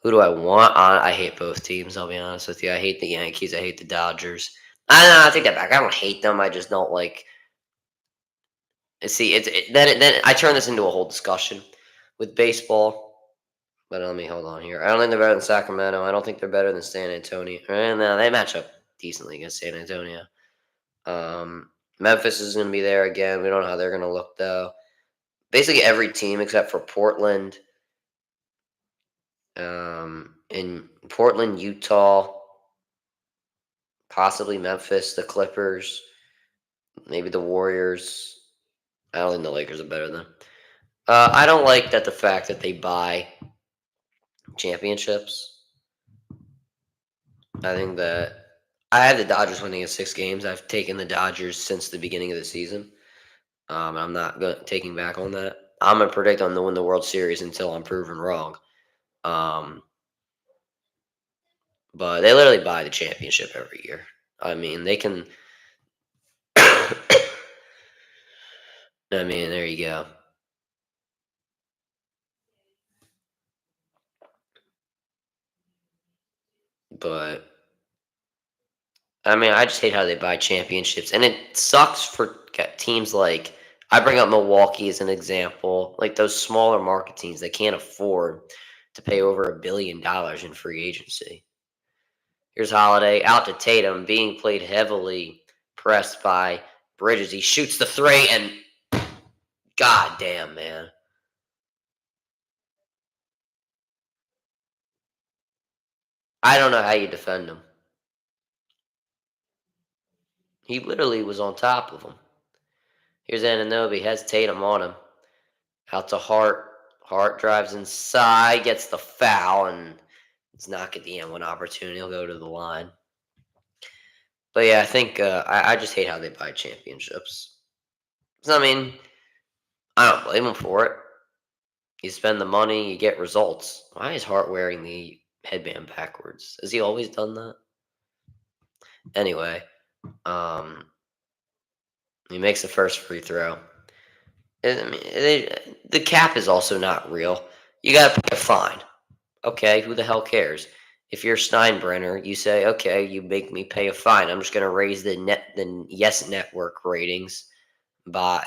A: Who do I want? I hate both teams. I'll be honest with you. I hate the Yankees. I hate the Dodgers. I don't know. I take that back. I don't hate them. I just don't like. See, then I turn this into a whole discussion with baseball. But let me hold on here. I don't think they're better than Sacramento. I don't think they're better than San Antonio. No, they match up decently against San Antonio. Um, Memphis is going to be there again. We don't know how they're going to look though. Basically every team except for Portland, in Portland, Utah, possibly Memphis, the Clippers, maybe the Warriors. I don't think the Lakers are better than them. I don't like that the fact that they buy championships. I think that I had the Dodgers winning in 6 games. I've taken the Dodgers since the beginning of the season. I'm not taking back on that. I'm gonna predict them to win the World Series until I'm proven wrong. Um, but they literally buy the championship every year. I mean, they can. I mean, there you go. But I mean, I just hate how they buy championships, and it sucks for teams like I bring up Milwaukee as an example, like those smaller market teams that can't afford to pay over $1 billion in free agency. Here's Holiday out to Tatum, being played heavily, pressed by Bridges. He shoots the three, and god damn, man, I don't know how you defend him. He literally was on top of him. Here's Ananobi, has Tatum on him. Out to Hart. Hart drives inside, gets the foul, and it's not at the end one opportunity. He'll go to the line. But yeah, I think I just hate how they buy championships. So, I mean, I don't blame them for it. You spend the money, you get results. Why is Hart wearing the headband backwards? Has he always done that? Anyway, um, he makes the first free throw. I mean, the cap is also not real. You got to pay a fine. Okay, who the hell cares? If you're Steinbrenner, you say, okay, you make me pay a fine. I'm just going to raise the Yes Network ratings by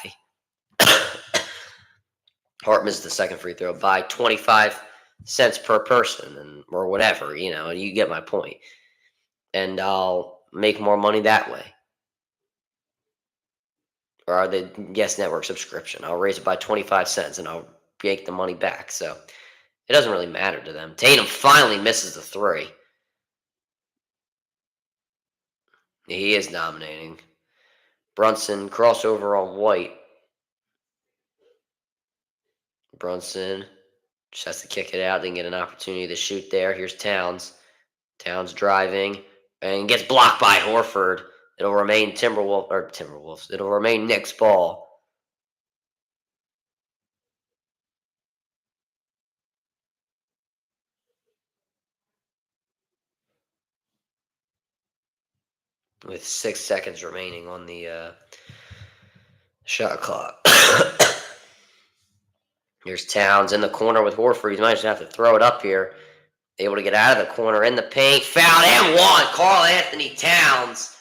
A: Hart misses the second free throw by 25 cents per person, and or whatever, and you get my point. And I'll make more money that way. Or the Yes Network subscription. I'll raise it by 25 cents and I'll yank the money back. So it doesn't really matter to them. Tatum finally misses the three. He is dominating. Brunson crossover on White. Brunson just has to kick it out, then get an opportunity to shoot there. Here's Towns. Towns driving and gets blocked by Horford. It'll remain Timberwolves. It'll remain Knicks ball. With 6 seconds remaining on the shot clock. Here's Towns in the corner with Horford. He might just have to throw it up here. Able to get out of the corner in the paint. Fouled and one. Karl Anthony Towns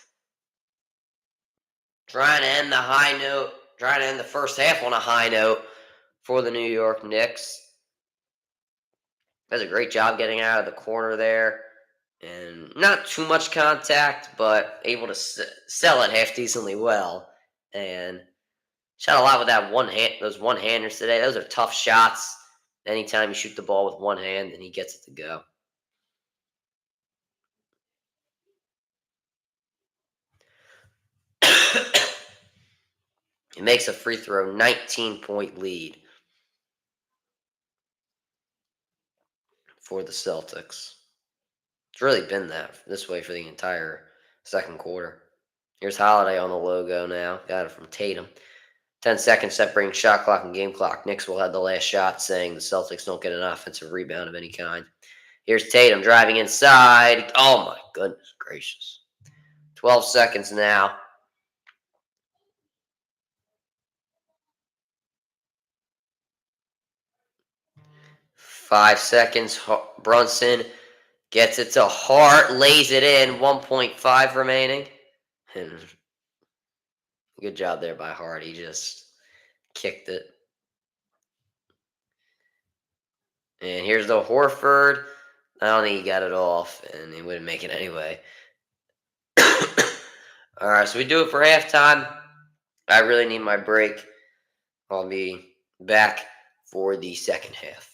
A: trying to end the high note. Trying to end the first half on a high note for the New York Knicks. Does a great job getting out of the corner there. And not too much contact, but able to sell it half decently well. And shot a lot with that one hand. Those one handers today. Those are tough shots. Anytime you shoot the ball with one hand, then he gets it to go. He makes a free throw, 19-point lead for the Celtics. It's really been this way for the entire second quarter. Here's Holiday on the logo now. Got it from Tatum. 10 seconds separating shot clock and game clock. Knicks will have the last shot, saying the Celtics don't get an offensive rebound of any kind. Here's Tatum driving inside. Oh my goodness gracious. 12 seconds now. 5 seconds. Brunson gets it to Hart, lays it in. 1.5 remaining. And good job there by Hart. He just kicked it. And here's the Horford. I don't think he got it off, and he wouldn't make it anyway. All right, so we do it for halftime. I really need my break. I'll be back for the second half.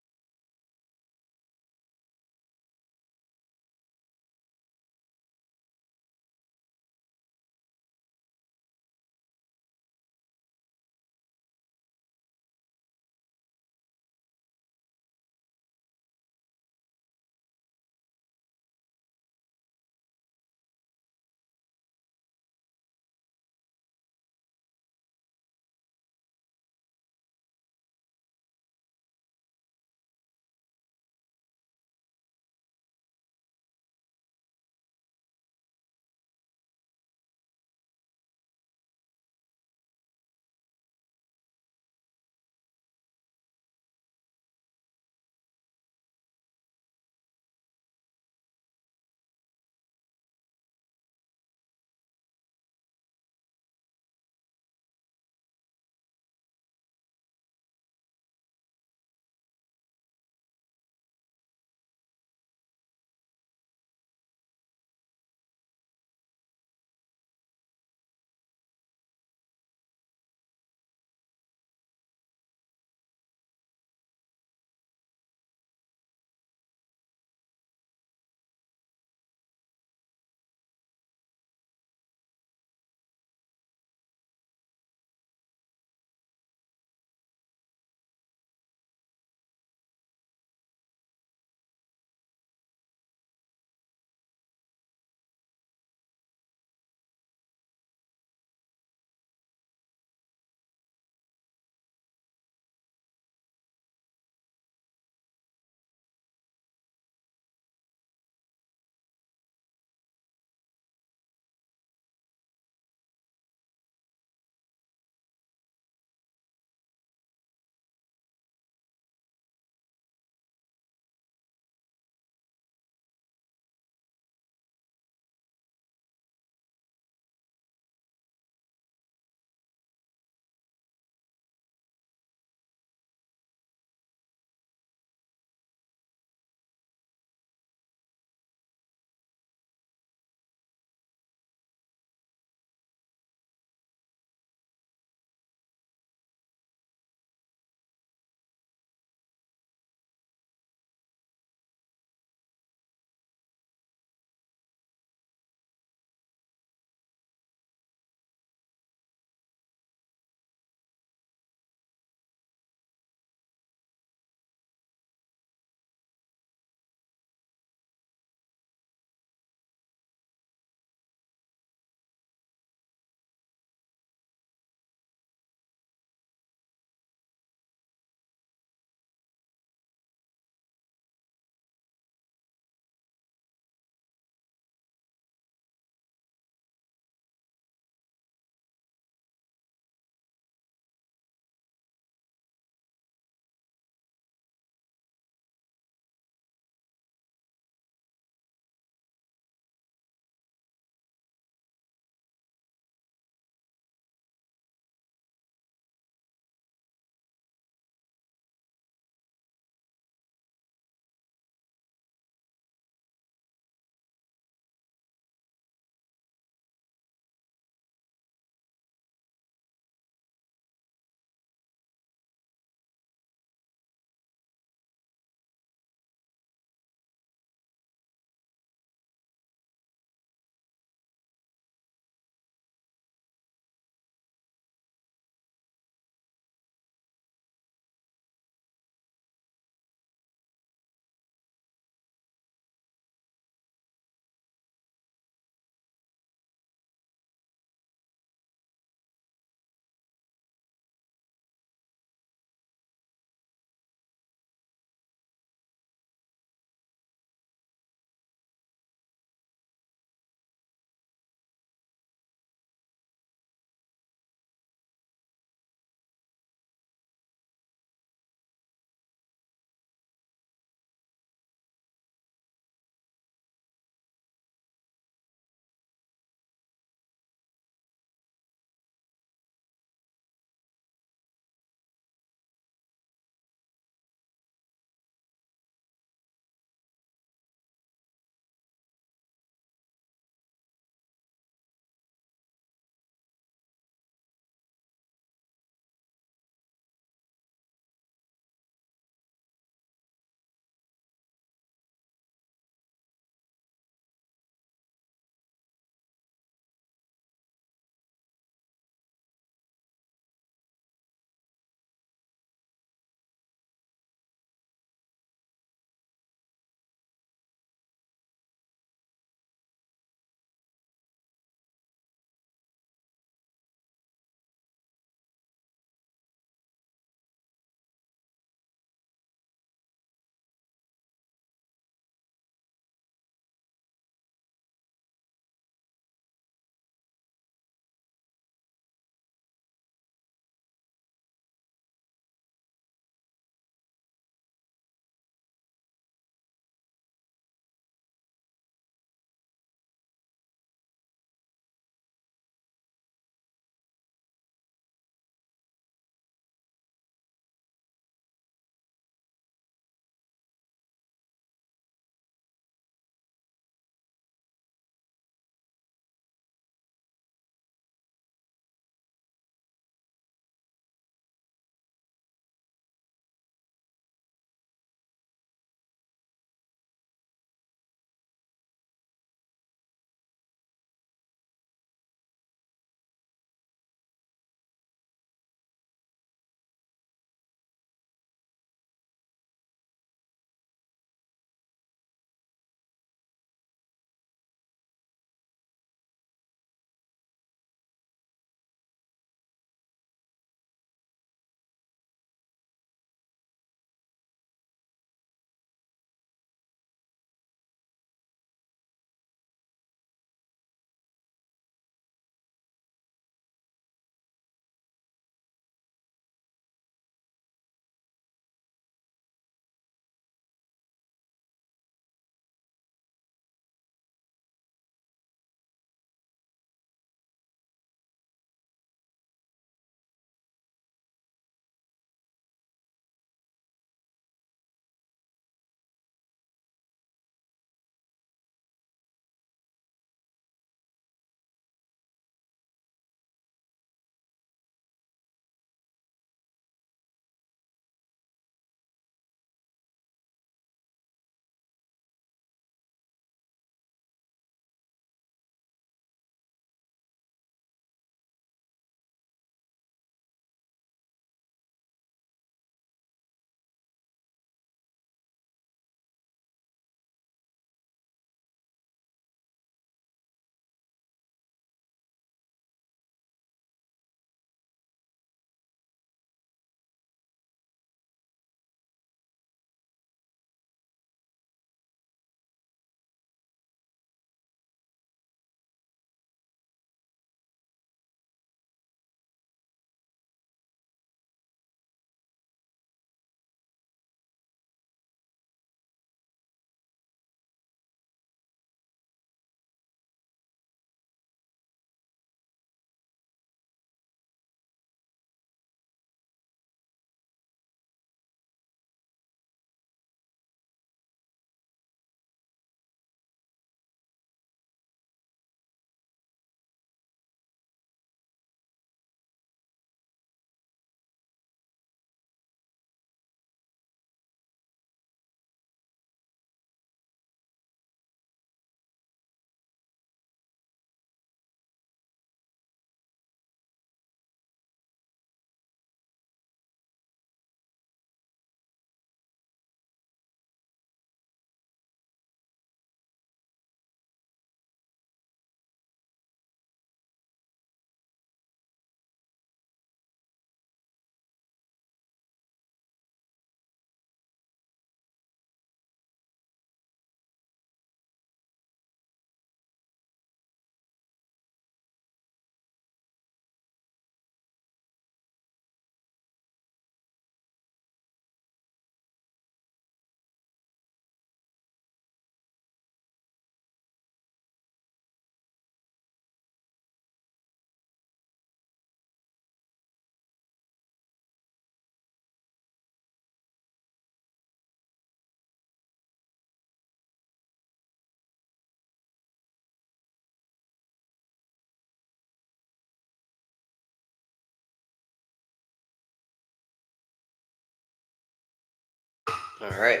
A: All right.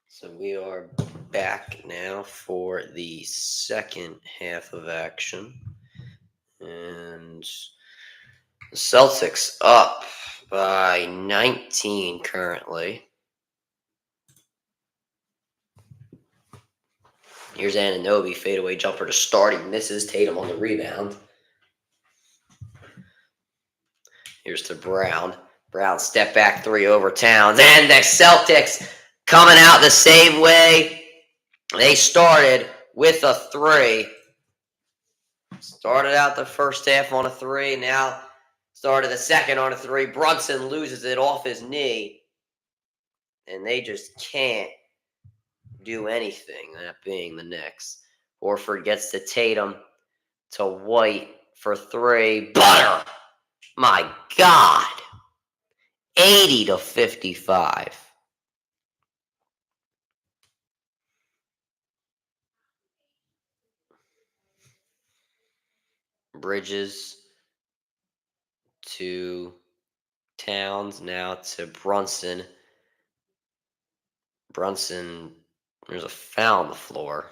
A: So we are back now for the second half of action. And the Celtics up by 19 currently. Here's Anunoby, fadeaway jumper to start. He misses. Tatum on the rebound. Here's to Brown. Brown step back three over Towns. And the Celtics coming out the same way they started with a three. Started out the first half on a three. Now started the second on a three. Brunson loses it off his knee. And they just can't do anything, that being the Knicks. Horford gets to Tatum, to White for three. Butter! My God! 80-55. Bridges to Towns, now to Brunson. Brunson, there's a foul on the floor.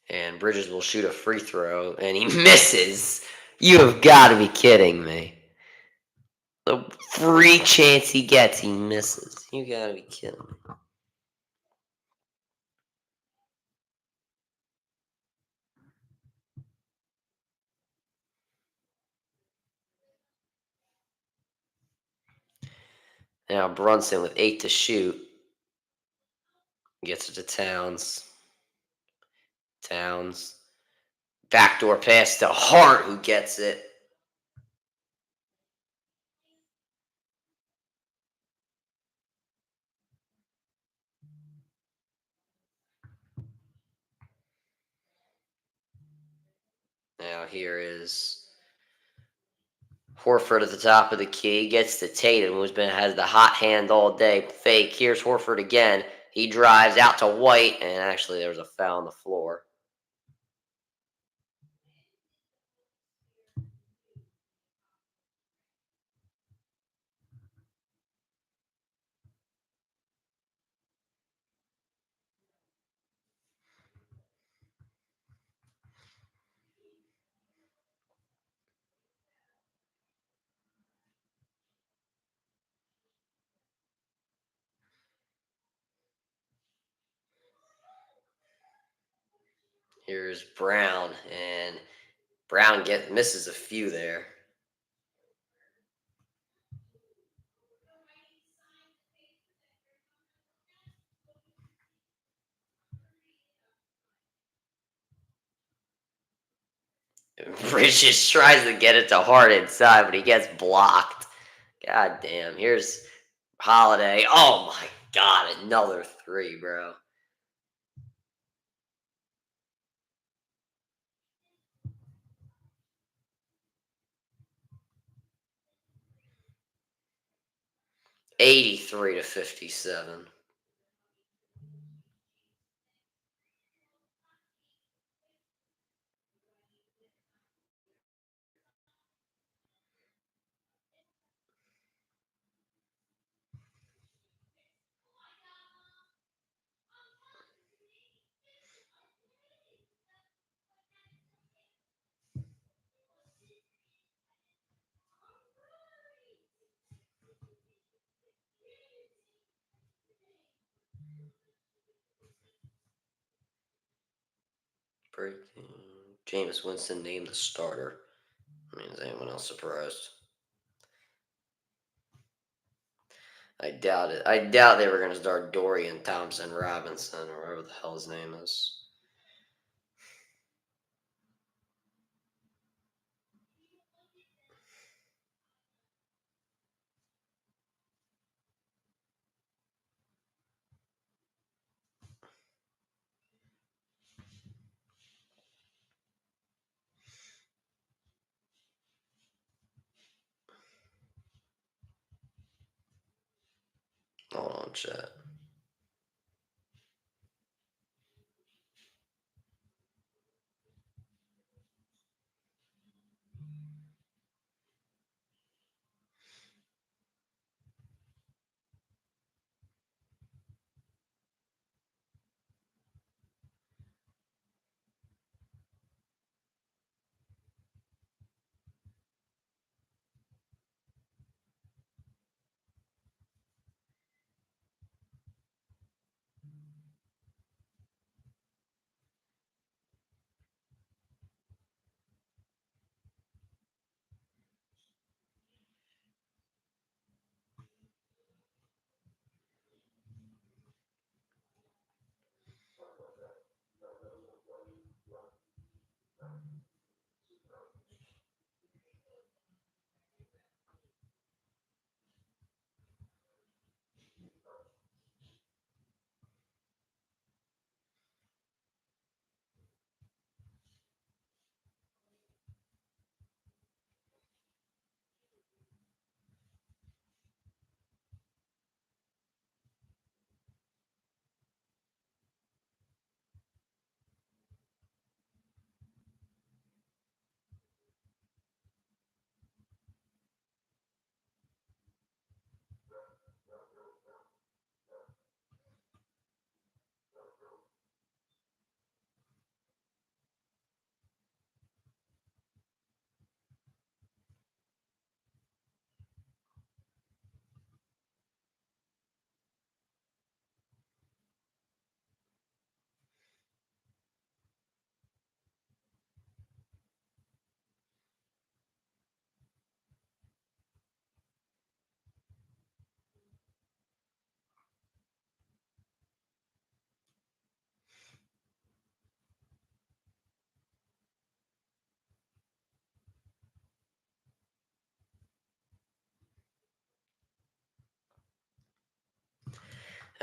A: And Bridges will shoot a free throw, and he misses. You have got to be kidding me. The free chance he gets, he misses. You got to be kidding me. Now Brunson with 8 to shoot. Gets it to Towns. Towns. Backdoor pass to Hart, who gets it. Now here is Horford at the top of the key. Gets to Tatum, has the hot hand all day. Fake. Here's Horford again. He drives out to White, and actually there was a foul on the floor. Here's Brown, and Brown misses a few there. Bridges tries to get it to Hart inside, but he gets blocked. God damn. Here's Holiday. Oh my God, another three, bro. $83-57. Jameis Winston named the starter. I mean, is anyone else surprised? I doubt it. I doubt they were going to start Dorian Thompson Robinson or whatever the hell his name is. on chat.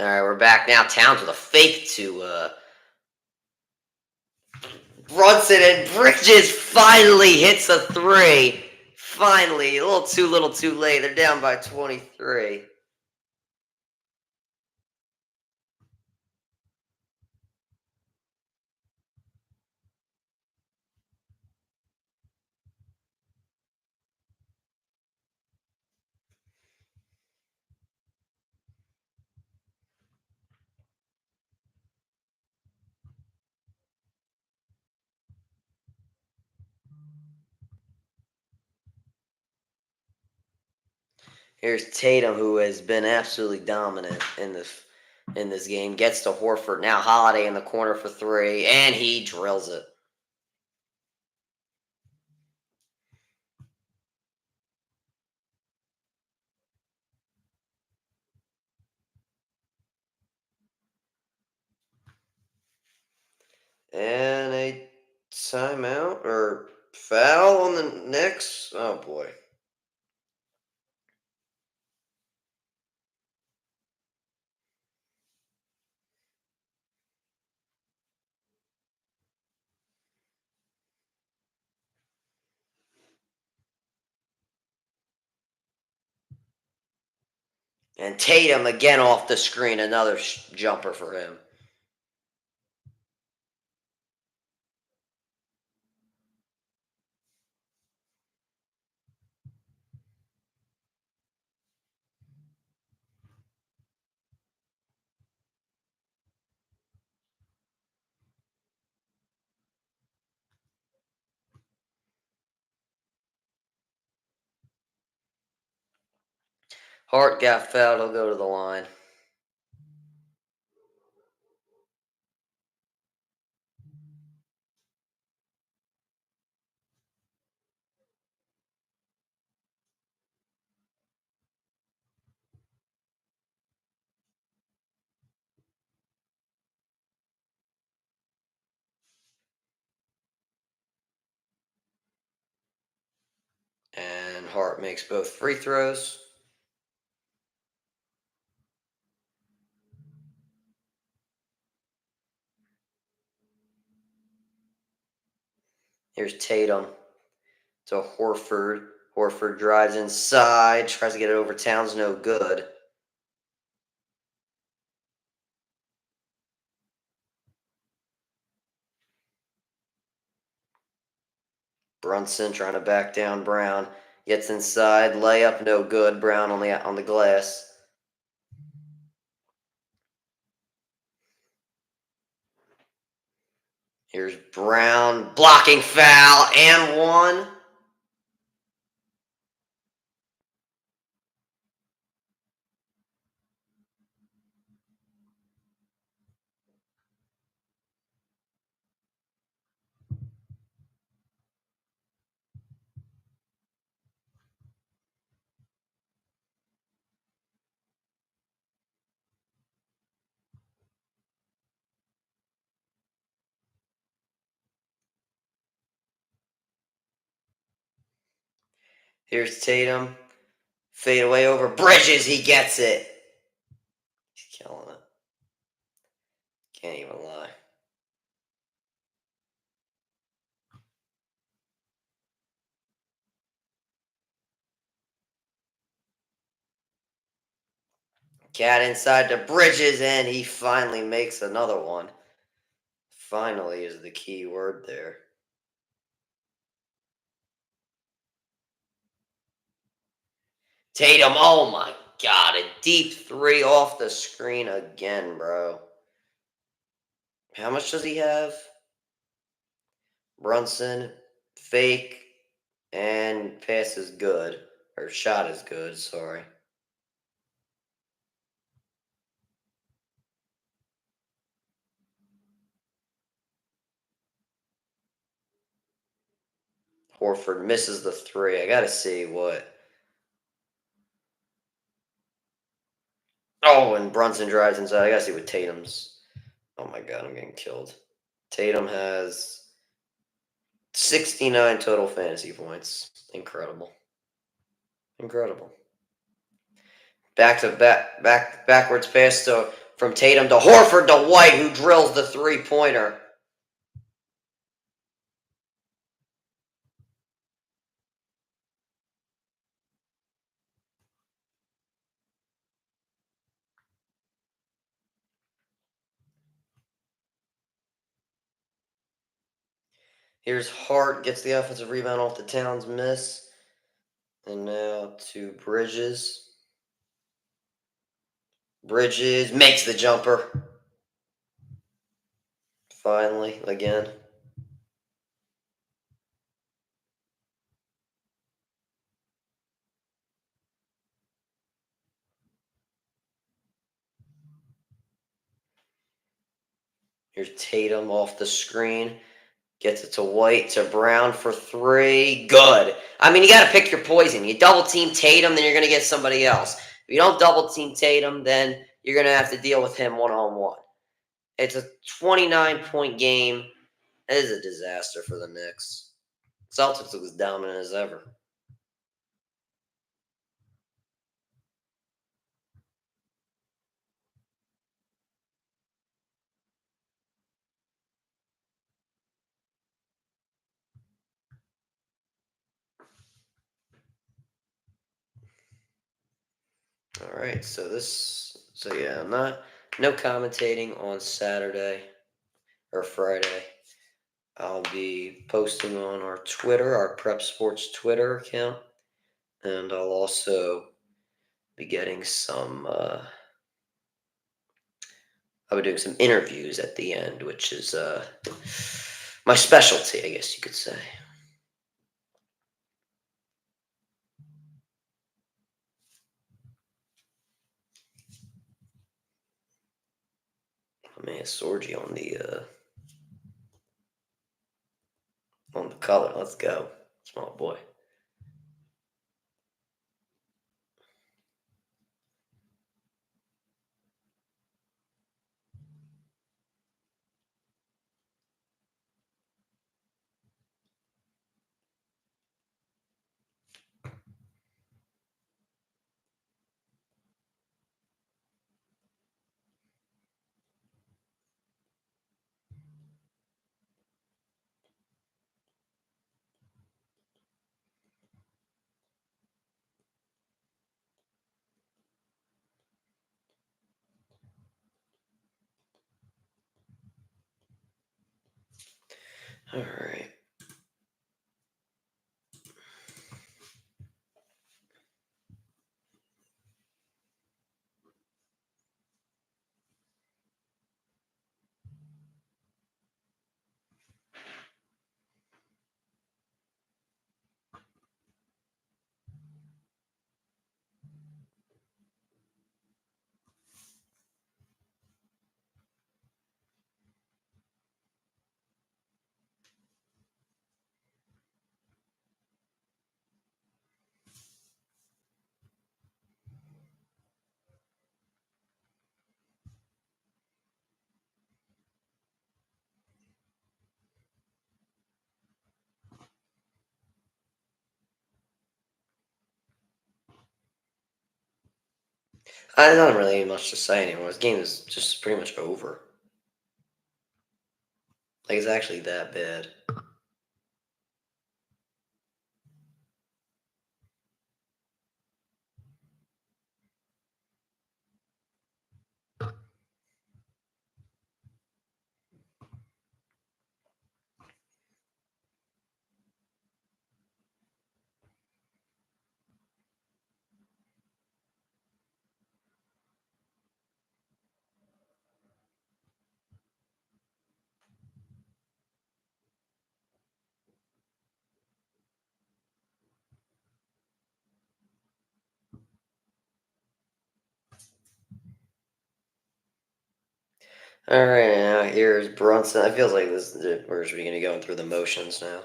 A: All right, we're back now. Towns with a fake to Brunson, and Bridges finally hits a three. Finally, a little too late. They're down by 23. Here's Tatum, who has been absolutely dominant in this game. Gets to Horford. Now Holiday in the corner for three, and he drills it. And a timeout or foul on the Knicks. Oh boy. And Tatum again off the screen. Another jumper for him. Hart got fouled. He'll go to the line. And Hart makes both free throws. Here's Tatum to Horford. Horford drives inside, tries to get it over Towns, no good. Brunson trying to back down Brown. Gets inside. Layup no good. Brown on the glass. Here's Brown. Blocking foul. And one. Here's Tatum. Fade away over Bridges. He gets it. He's killing it. Can't even lie. Cat inside to Bridges, and he finally makes another one. Finally is the key word there. Tatum, oh my god, a deep three off the screen again, bro. How much does he have? Brunson, fake, and pass is good. Or shot is good, sorry. Horford misses the three. I gotta see what. Oh, and Brunson drives inside. I gotta see what Tatum's. Oh my god, I'm getting killed. Tatum has 69 total fantasy points. Incredible. Incredible. Backwards pass from Tatum to Horford to White, who drills the 3-pointer. Here's Hart, gets the offensive rebound off the Towns miss. And now to Bridges. Bridges makes the jumper. Finally, again. Here's Tatum off the screen. Gets it to White, to Brown for three. Good. I mean, you got to pick your poison. You double team Tatum, then you're going to get somebody else. If you don't double team Tatum, then you're going to have to deal with him one-on-one. It's a 29-point game. It is a disaster for the Knicks. Celtics look as dominant as ever. All right, so yeah, no commentating on Saturday or Friday. I'll be posting on our Twitter, our Prep Sports Twitter account, and I'll also be getting some. I'll be doing some interviews at the end, which is my specialty, I guess you could say. I mean, Sorgi on the color. Let's go, small boy. All right. I don't really have much to say anymore. This game is just pretty much over. Like, it's actually that bad. All right, now here's Brunson. I feels like we're just going to go through the motions now.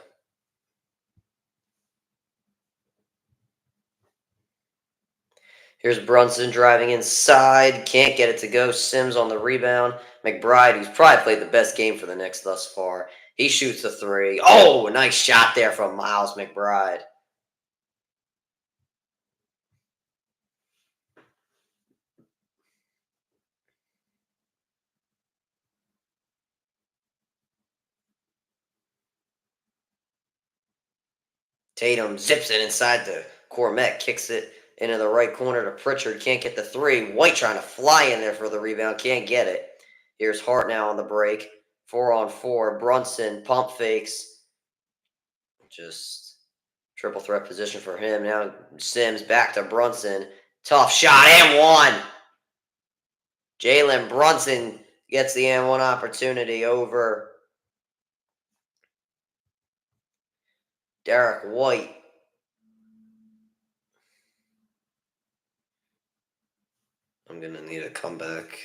A: Here's Brunson driving inside, can't get it to go. Sims on the rebound. McBride, who's probably played the best game for the Knicks thus far, he shoots a three. Oh, a nice shot there from Miles McBride. Tatum zips it inside the Cormet, kicks it into the right corner to Pritchard. Can't get the three. White trying to fly in there for the rebound. Can't get it. Here's Hart now on the break. 4-on-4. Brunson pump fakes. Just triple threat position for him. Now Sims back to Brunson. Tough shot and one. Jalen Brunson gets the and one opportunity over Derek White. I'm going to need a comeback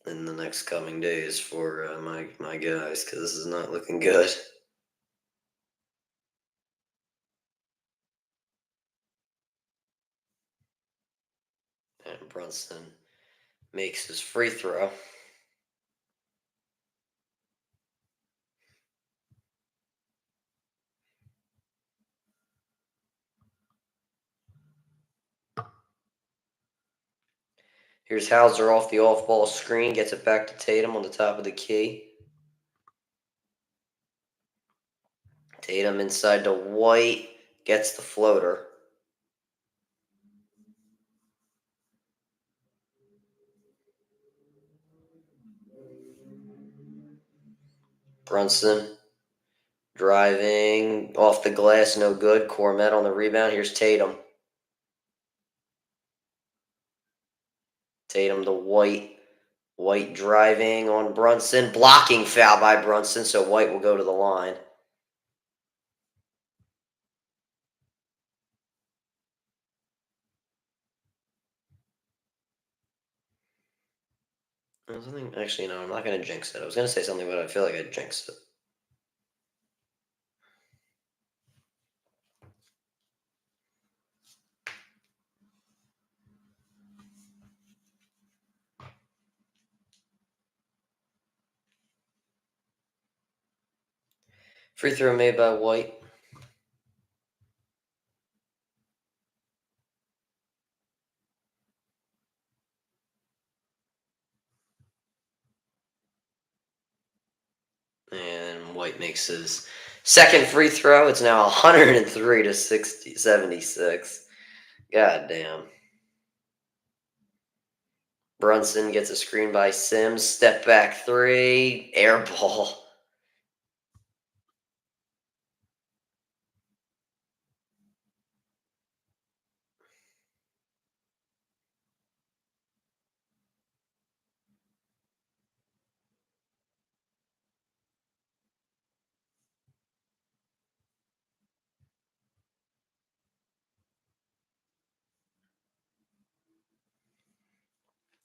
A: in the next coming days for my guys because this is not looking good. And Brunson makes his free throw. Here's Hauser off the off-ball screen, gets it back to Tatum on the top of the key. Tatum inside to White, gets the floater. Brunson driving off the glass, no good. Cormet on the rebound. Here's Tatum. Tatum to White. White driving on Brunson. Blocking foul by Brunson, so White will go to the line. Actually, no, I'm not going to jinx it. I was going to say something, but I feel like I jinxed it. Free throw made by White. And White makes his second free throw. It's now 103 to 76. God damn. Brunson gets a screen by Sims. Step back three. Air ball.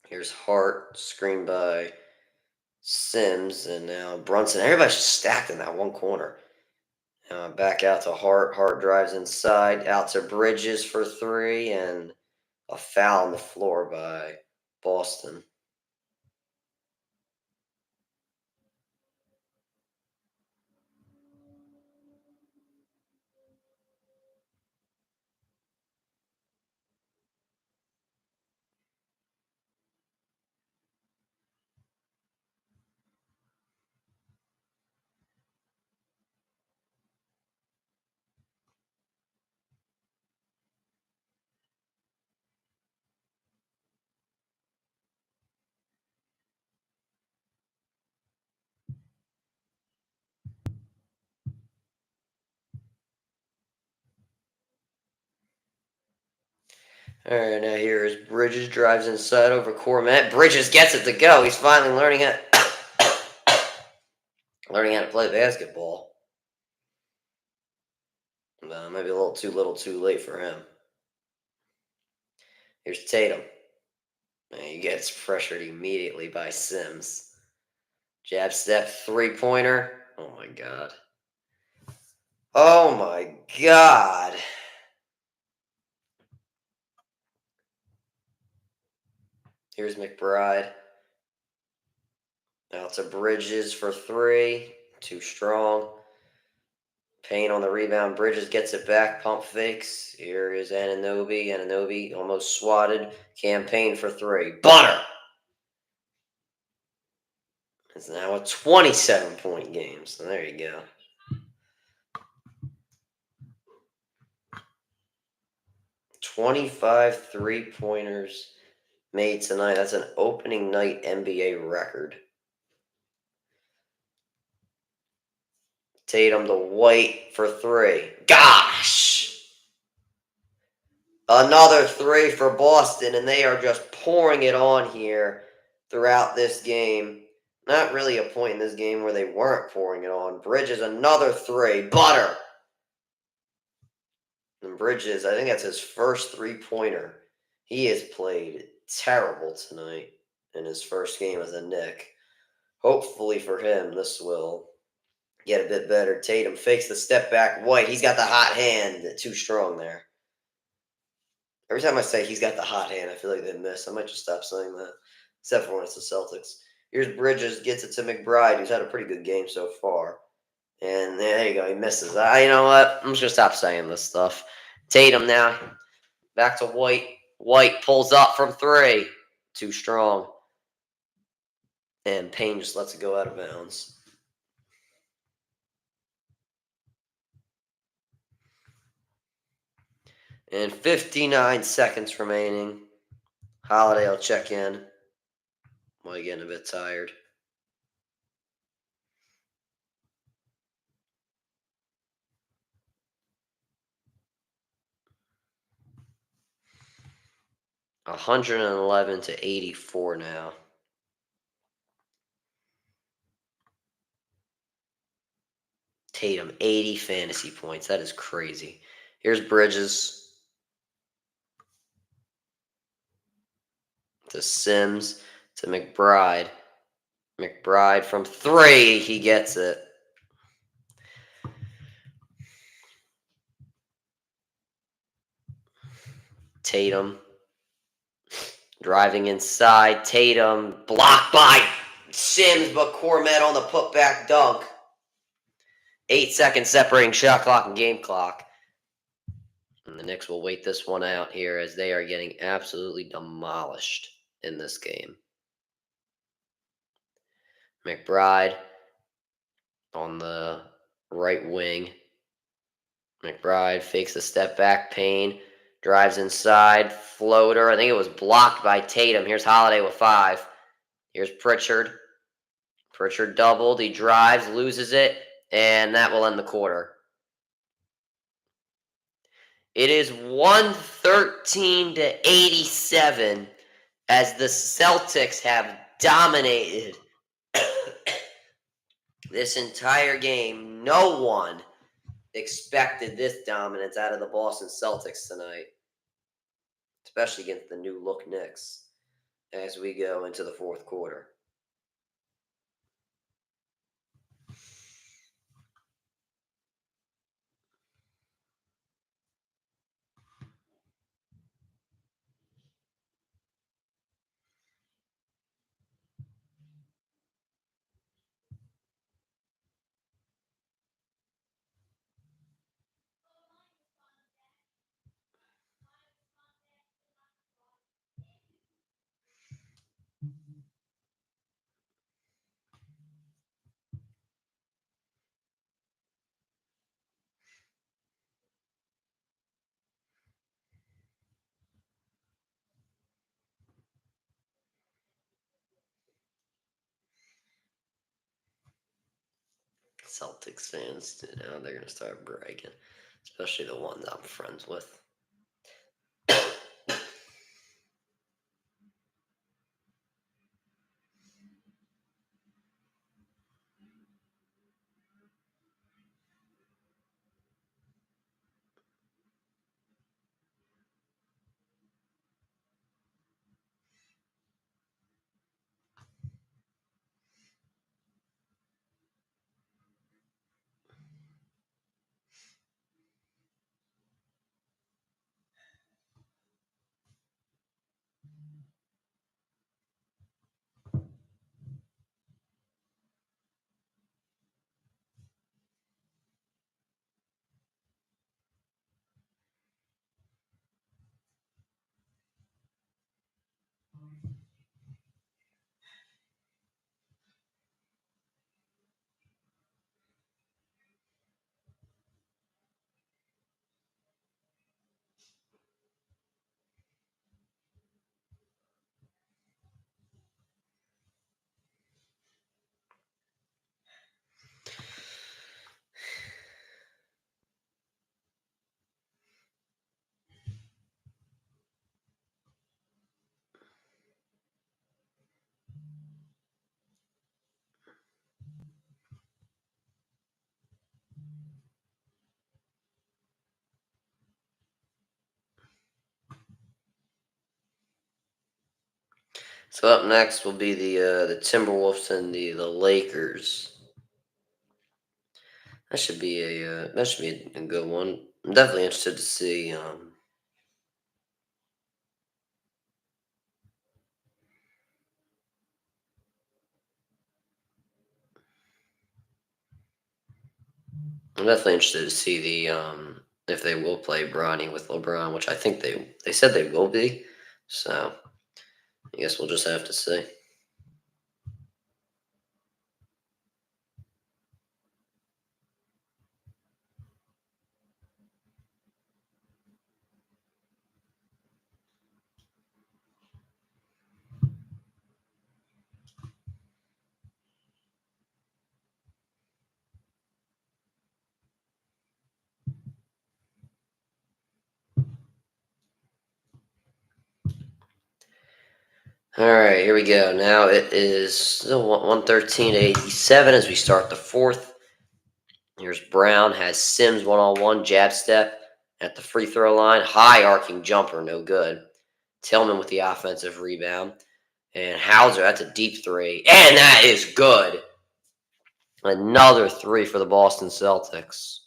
A: Here's Hart. Screen by Sims. And now Brunson. Everybody's just stacked in that one corner. Back out to Hart. Hart drives inside. Out to Bridges for three. And a foul on the floor by Boston. All right, now here is Bridges drives inside over Cormet. Bridges gets it to go. He's finally learning how to play basketball. Maybe a little too late for him. Here's Tatum. And he gets pressured immediately by Sims. Jab step 3-pointer. Oh my god. Oh my god. Here's McBride. Out to Bridges for 3. Too strong. Payne on the rebound. Bridges gets it back. Pump fakes. Here is Anunoby. Anunoby almost swatted. Campaign for 3. Butter! It's now a 27-point game. So there you go. 25 3-pointers made tonight. That's an opening night NBA record. Tatum to White for 3. Gosh! Another 3 for Boston, and they are just pouring it on here throughout this game. Not really a point in this game where they weren't pouring it on. Bridges, another 3. Butter! And Bridges, I think that's his first 3-pointer. He has played terrible tonight in his first game as a Knick. Hopefully for him, this will get a bit better. Tatum fakes the step back. White, he's got the hot hand. Too strong there. Every time I say he's got the hot hand, I feel like they miss. I might just stop saying that. Except for when it's the Celtics. Here's Bridges, gets it to McBride, who's had a pretty good game so far. And there you go, he misses. You know what? I'm just going to stop saying this stuff. Tatum now. Back to White. White pulls up from 3. Too strong. And Payne just lets it go out of bounds. And 59 seconds remaining. Holiday will check in. While you're getting a bit tired. $111 to 84 now. Tatum, 80 fantasy points. That is crazy. Here's Bridges. To Sims. To McBride. McBride from 3. He gets it. Tatum. Driving inside. Tatum. Blocked by Sims, but Cormet on the putback dunk. 8 seconds separating shot clock and game clock. And the Knicks will wait this one out here as they are getting absolutely demolished in this game. McBride on the right wing. McBride fakes the step back. Payne drives inside. Floater. I think it was blocked by Tatum. Here's Holiday with 5. Here's Pritchard. Pritchard doubled. He drives, loses it, and that will end the quarter. It is 113 to 87 as the Celtics have dominated this entire game. No one expected this dominance out of the Boston Celtics tonight, especially against the new look Knicks as we go into the fourth quarter. Celtics fans, they're going to start bragging, especially the ones I'm friends with. So up next will be the Timberwolves and the Lakers. That should be a good one. I'm definitely interested to see. I'm definitely interested to see if they will play Bronny with LeBron, which I think they said they will be. So I guess we'll just have to see. All right, here we go. Now it is still 113 to 87 as we start the fourth. Here's Brown has Sims one-on-one jab step at the free throw line, high arcing jumper, no good. Tillman with the offensive rebound, and Hauser, that's a deep three, and that is good. Another three for the Boston Celtics.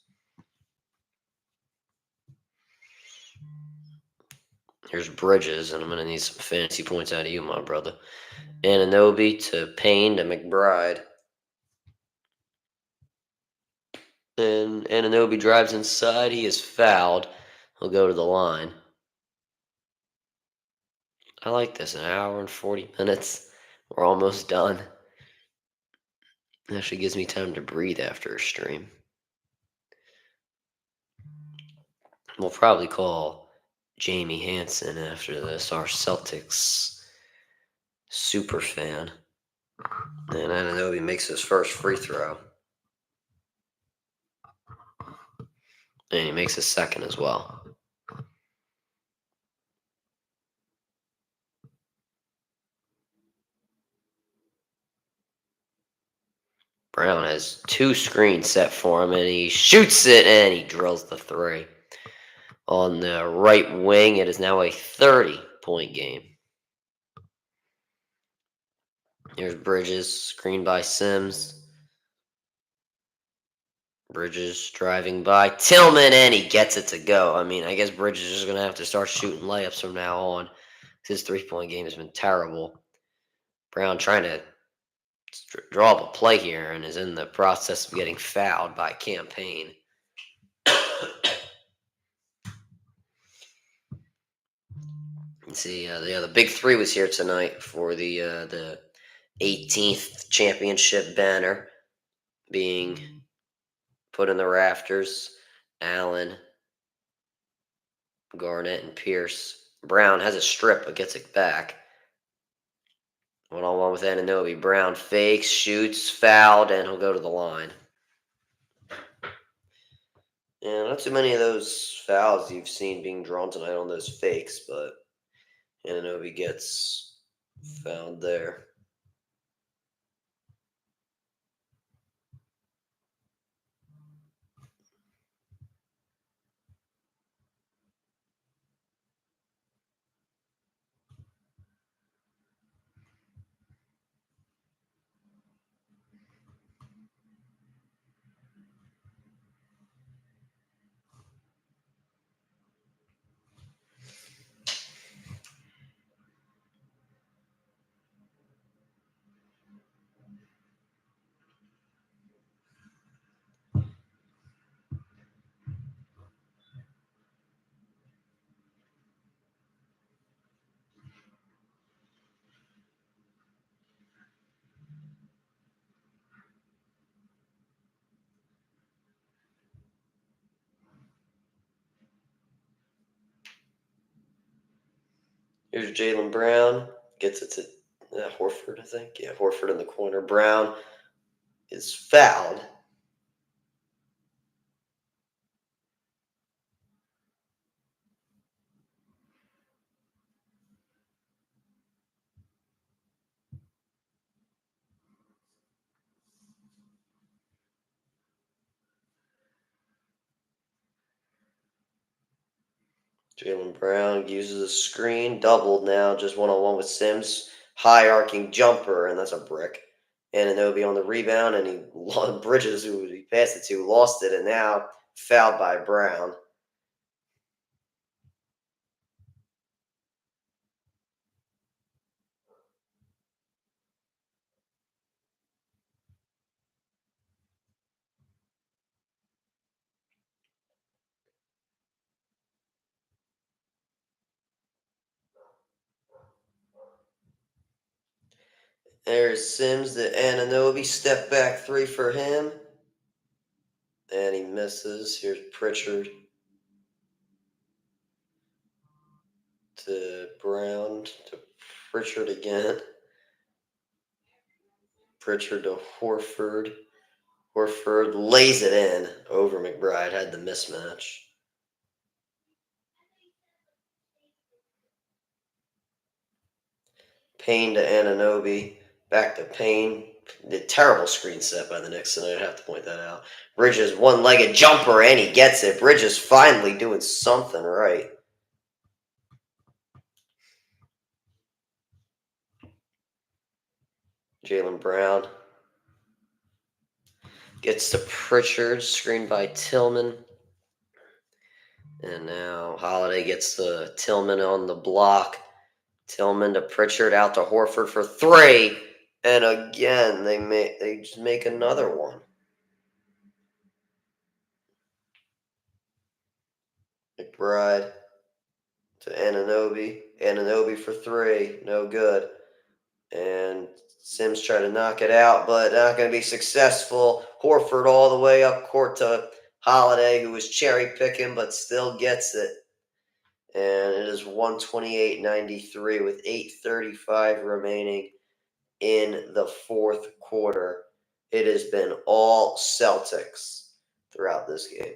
A: Here's Bridges, and I'm going to need some fancy points out of you, my brother. Anunoby to Payne to McBride. And Anunoby drives inside. He is fouled. He'll go to the line. I like this. An hour and 40 minutes. We're almost done. It actually gives me time to breathe after a stream. We'll probably call Jamie Hansen after this, our Celtics super fan. And Anunoby makes his first free throw. And he makes his second as well. Brown has two screens set for him, and he shoots it, and he drills the three. On the right wing, it is now a 30-point game. Here's Bridges, screened by Sims. Bridges driving by Tillman, and he gets it to go. I mean, I guess Bridges is going to have to start shooting layups from now on. His three-point game has been terrible. Brown trying to draw up a play here and is in the process of getting fouled by Campaign. See, the big three was here tonight for the 18th championship banner being put in the rafters. Allen, Garnett, and Pierce. Brown has a strip but gets it back. One-on-one with Anunoby. Brown fakes, shoots, fouled, and he'll go to the line. Yeah, not too many of those fouls you've seen being drawn tonight on those fakes, but Anunoby gets fouled there. Here's Jalen Brown. Gets it to Horford, I think. Yeah, Horford in the corner. Brown is fouled. Jalen Brown uses a screen. Doubled now. Just one-on-one with Sims. high arcing jumper, and that's a brick. Anunoby on the rebound, and Bridges, who he passed it to, lost it, and now fouled by Brown. There's Sims to Anunoby, step back three for him, and he misses. Here's Pritchard to Brown to Pritchard again. Pritchard to Horford. Horford lays it in over McBride, had the mismatch. Payne to Anunoby, back to Payne. The terrible screen set by the Knicks, and I'd have to point that out. Bridges one-legged jumper, and he gets it. Bridges finally doing something right. Jalen Brown gets to Pritchard, screened by Tillman. And now Holiday gets to Tillman on the block. Tillman to Pritchard, out to Horford for three. And again, they just make another one. McBride to Anunoby. Anunoby for three. No good. And Sims tried to knock it out, but not going to be successful. Horford all the way up court to Holiday, who was cherry picking, but still gets it. And it is 128-93 with 8:35 remaining in the fourth quarter. It has been all Celtics throughout this game.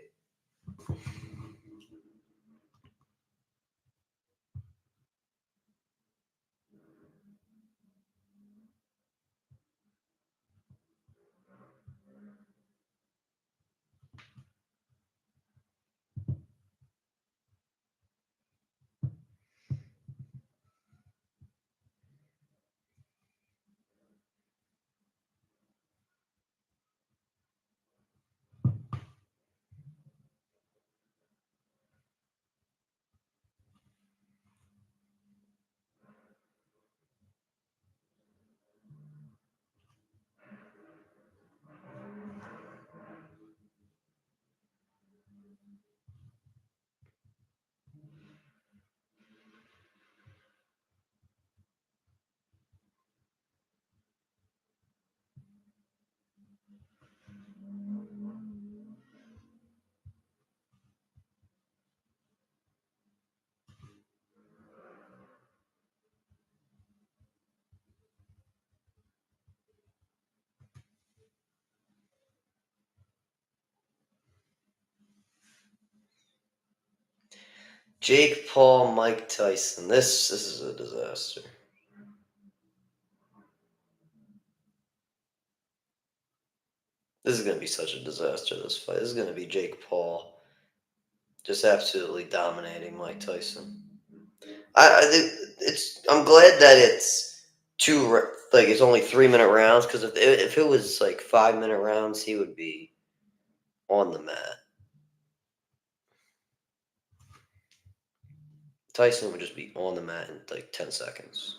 A: Jake Paul, Mike Tyson. This is a disaster. This is going to be such a disaster, this fight. This is going to be Jake Paul just absolutely dominating Mike Tyson. I'm glad that it's it's only 3-minute rounds, because if it was like 5-minute rounds, he would be on the mat. Tyson would just be on the mat in like 10 seconds.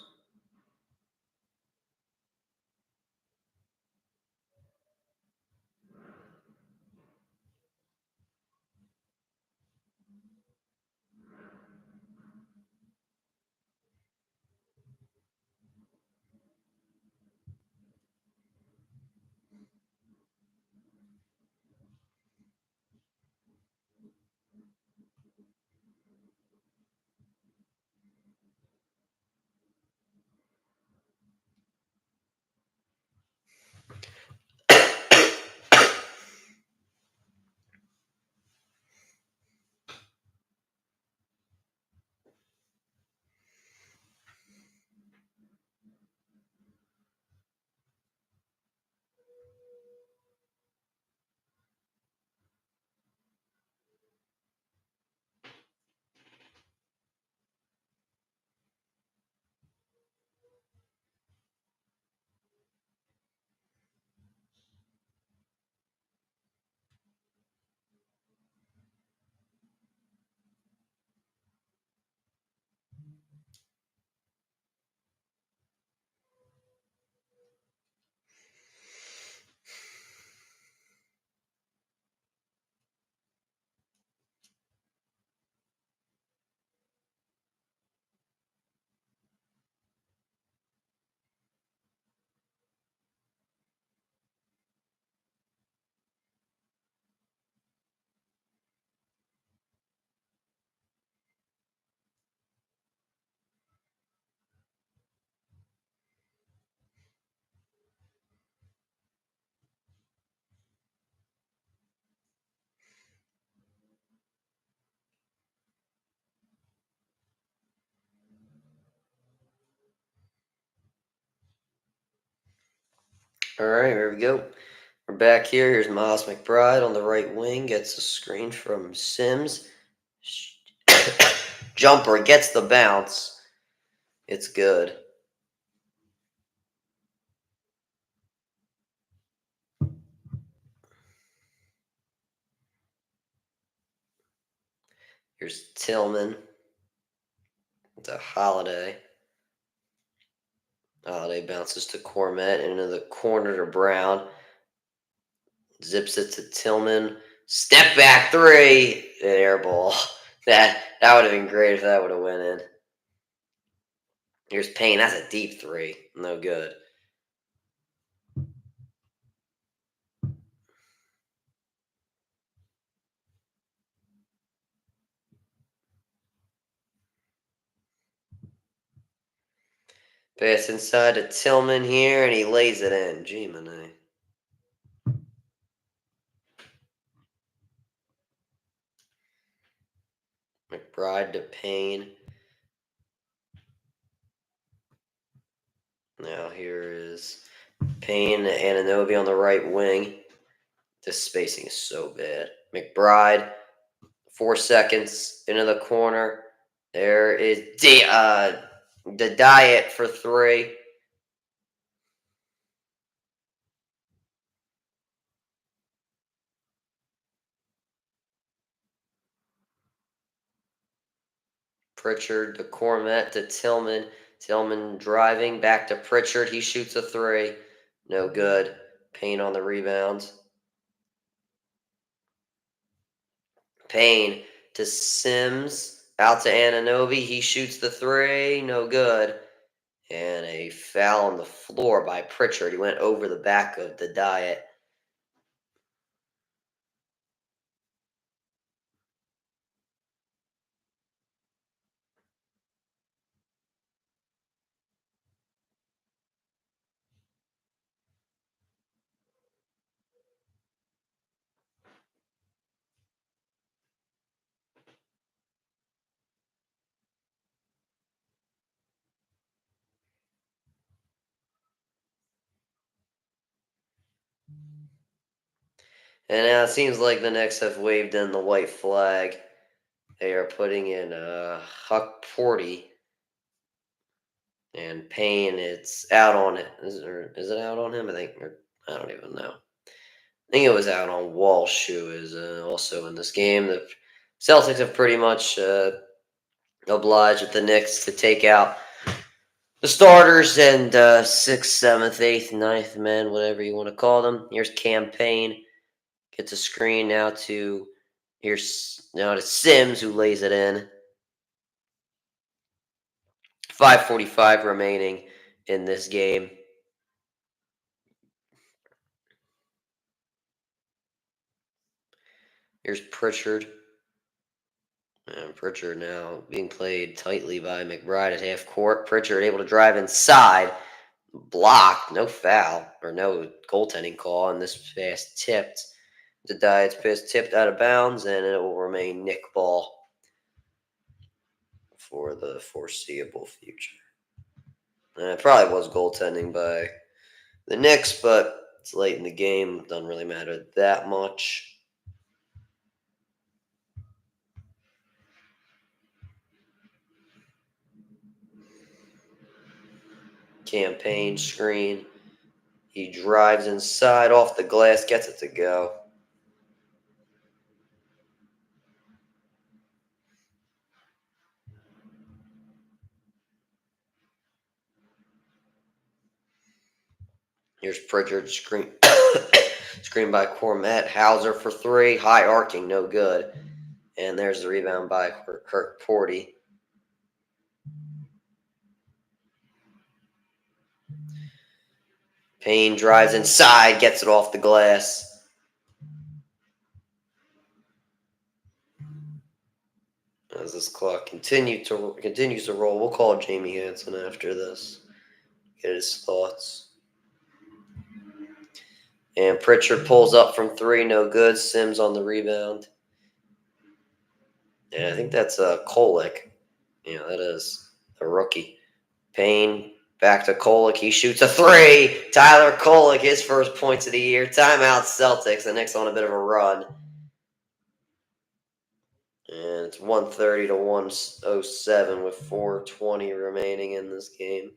A: All right, here we go. We're back here. Here's Miles McBride on the right wing. Gets a screen from Sims. Jumper gets the bounce. It's good. Here's Tillman. It's a Holiday. Holiday bounces to Cormet and into the corner to Brown. Zips it to Tillman. Step back three. An air ball. That would have been great if that would have went in. Here's Payne. That's a deep three. No good. Pass inside to Tillman here, and he lays it in. G-Mane. McBride to Payne. Now here is Payne to Anunoby on the right wing. This spacing is so bad. McBride, 4 seconds into the corner. There is the diet for three. Pritchard to Cormet to Tillman. Tillman driving back to Pritchard. He shoots a three. No good. Payne on the rebound. Payne to Sims. Out to Anunoby. He shoots the three. No good. And a foul on the floor by Pritchard. He went over the back of the diet. And now it seems like the Knicks have waved in the white flag. They are putting in Huck Porty. And Payne, it's out on it. Is it out on him? I don't even know. I think it was out on Walsh, who is also in this game. The Celtics have pretty much obliged with the Knicks to take out the starters and 6th, 7th, 8th, 9th men, whatever you want to call them. Here's Campaign. Gets a screen now to Sims, who lays it in. 5:45 remaining in this game. Here's Pritchard. And Pritchard now being played tightly by McBride at half court. Pritchard able to drive inside. Blocked. No foul. Or no goaltending call. And this pass tipped. The Diet's pass tipped out of bounds. And it will remain Nick ball for the foreseeable future. And it probably was goaltending by the Knicks, but it's late in the game. Doesn't really matter that much. Campaign screen. He drives inside off the glass, gets it to go. Here's Pritchard screen. Screen by Cormet. Hauser for three. High arcing, no good. And there's the rebound by Kirk Porty. Payne drives inside, gets it off the glass. As this clock continues to roll, we'll call Jamie Hansen after this. Get his thoughts. And Pritchard pulls up from three, no good. Sims on the rebound. And I think that's Kolek. Yeah, that is a rookie. Payne Back to Kolek. He shoots a three. Tyler Kolek, his first points of the year. Timeout Celtics. The Knicks on a bit of a run. And it's 130 to 107 with 4:20 remaining in this game.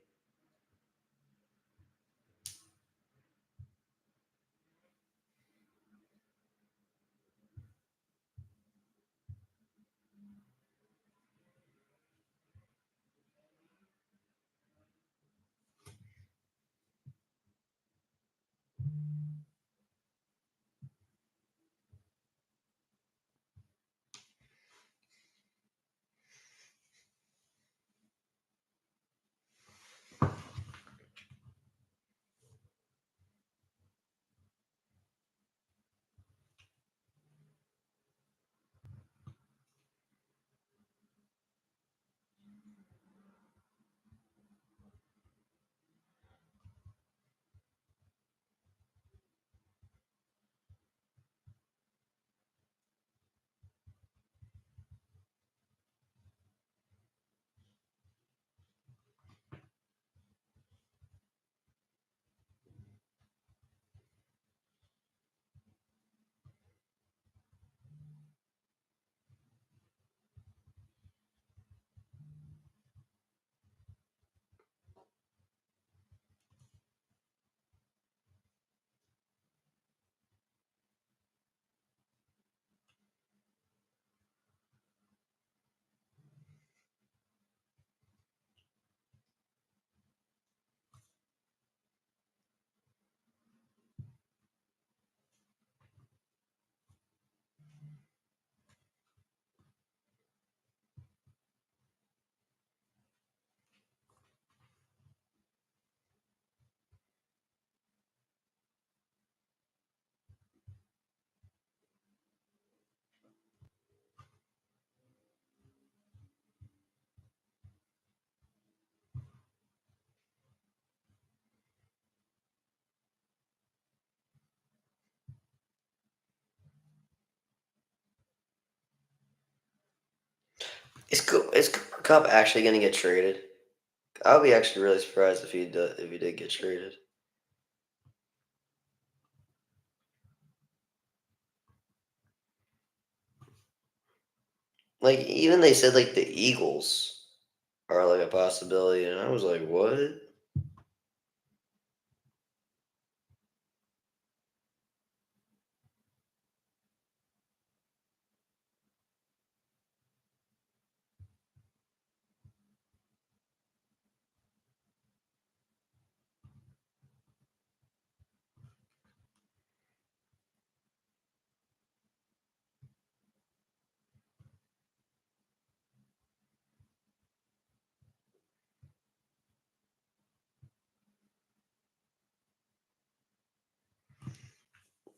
A: Is Cooper Cup actually going to get traded? I would be actually really surprised if he did get traded. Like, even they said like the Eagles are like a possibility, and I was like, what?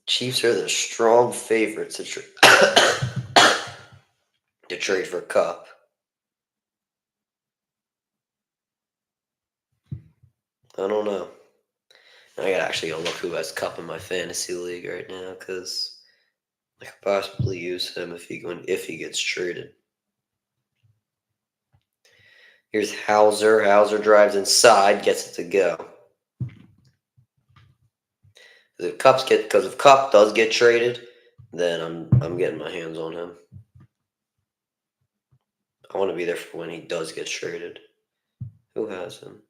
A: Chiefs are the strong favorites to to trade for Cup. I don't know. I gotta actually go look who has Cup in my fantasy league right now because I could possibly use him if he gets traded. Here's Hauser. Hauser drives inside, gets it to go. Because if Cup does get traded, then I'm getting my hands on him. I want to be there for when he does get traded. Who has him?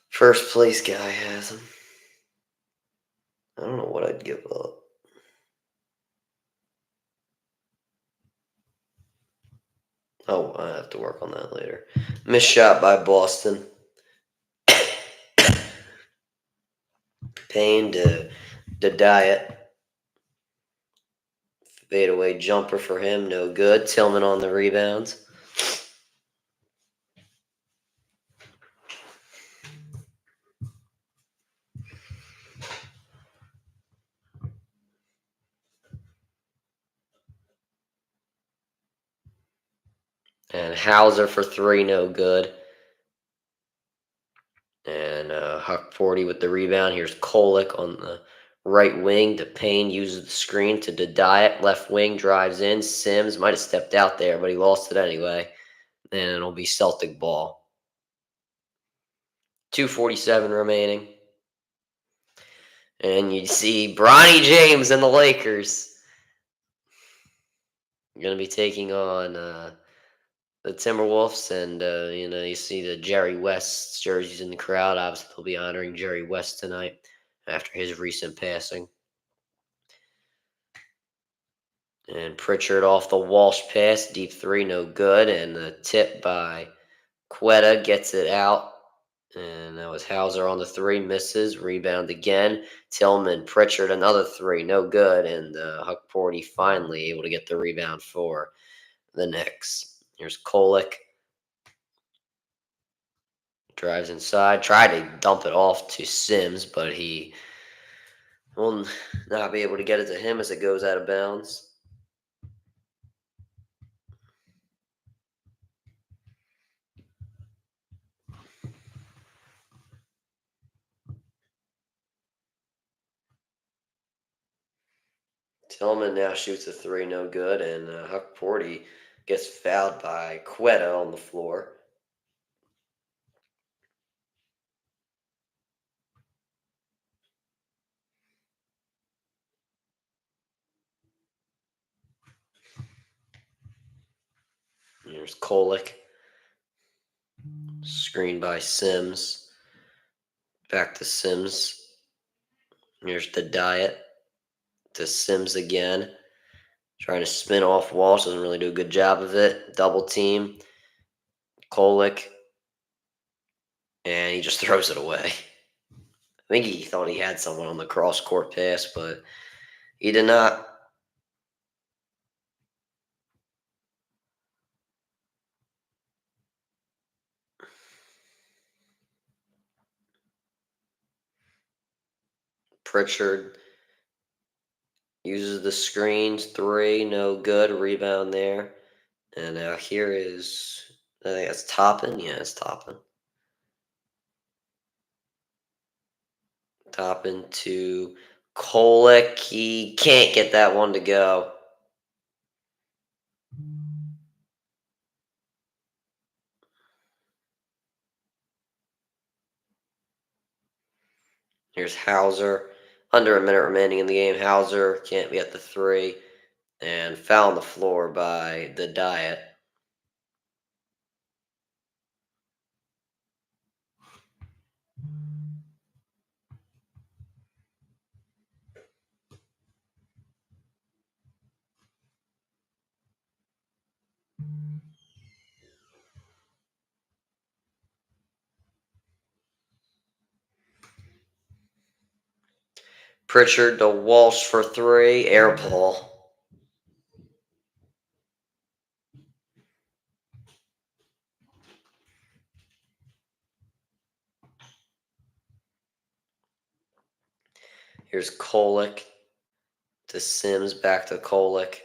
A: First place guy has him. I don't know what I'd give up. Oh, I have to work on that later. Missed shot by Boston. Payne to Diet. Fadeaway jumper for him, no good. Tillman on the rebounds. And Hauser for three, no good. And Huck 40 with the rebound. Here's Kolek on the Right wing, DePayne uses the screen to deny it. Left wing drives in. Sims might have stepped out there, but he lost it anyway. And it'll be Celtic ball. 2:47 remaining. And you see Bronny James and the Lakers going to be taking on the Timberwolves. And, you see the Jerry West jerseys in the crowd. Obviously, they'll be honoring Jerry West tonight after his recent passing. And Pritchard off the Walsh pass, deep three, no good. And the tip by Quetta gets it out. And that was Hauser on the three, misses. Rebound again. Tillman, Pritchard, another three, no good. And Huckporty finally able to get the rebound for the Knicks. Here's Kolek. Drives inside. Tried to dump it off to Sims, but he will not be able to get it to him as it goes out of bounds. Tillman now shoots a three, no good, and Huckporty gets fouled by Quetta on the floor. Here's Kolek. Screen by Sims. Back to Sims. Here's the Diet. To Sims again. Trying to spin off Walsh. Doesn't really do a good job of it. Double team. Kolek. And he just throws it away. I think he thought he had someone on the cross court pass, but he did not. Pritchard uses the screens. Three, no good. Rebound there. And now here is, I think that's Toppin. Yeah, it's Toppin. Toppin to Kolek. He can't get that one to go. Here's Hauser. Under a minute remaining in the game. Hauser can't be at the three. And foul on the floor by the Diet. Pritchard to Walsh for three. Air ball. Here's Kolek to Sims. Back to Kolek.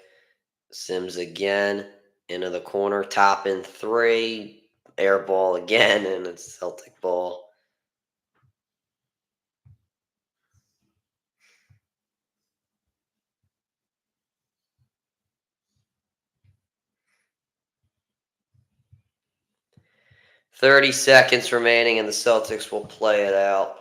A: Sims again. Into the corner. Toppin three. Air ball again. And it's Celtic ball. .30 seconds remaining, and the Celtics will play it out.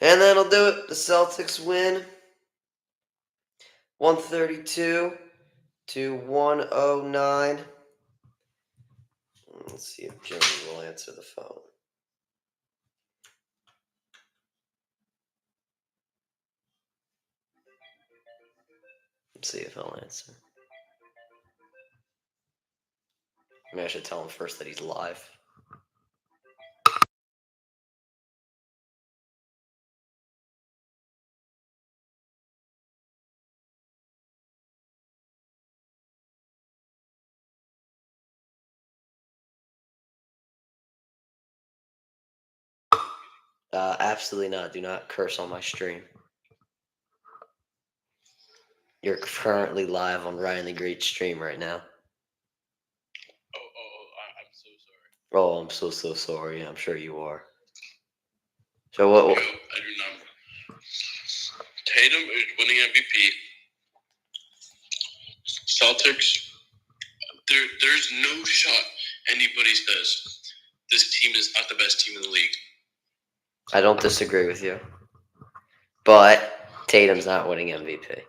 A: And that'll do it. The Celtics win 132 to 109. Let's see if Jimmy will answer the phone. Let's see if he'll answer. Maybe I should tell him first that he's live. Absolutely not. Do not curse on my stream. You're currently live on Ryan the Great's stream right now.
B: I'm so sorry.
A: Oh, I'm so sorry. I'm sure you are. So what?
B: Yo, I do not. Tatum is winning MVP. Celtics. There's no shot anybody says this team is not the best team in the league.
A: I don't disagree with you, but Tatum's not winning MVP.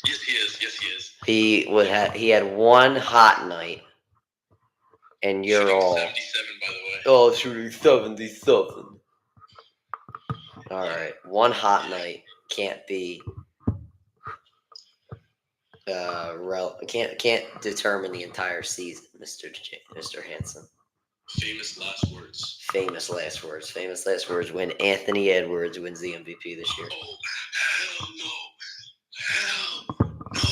B: Yes, he is. Yes, he is.
A: He had one hot night, and you're
B: Shooting
A: all
B: 77, by the way.
A: oh shooting 77. All right, one hot night can't be can't determine the entire season, Mr. Hanson.
B: Famous last words.
A: Famous last words. Famous last words when Anthony Edwards wins the MVP this year.
B: Oh, hell no. Hell no.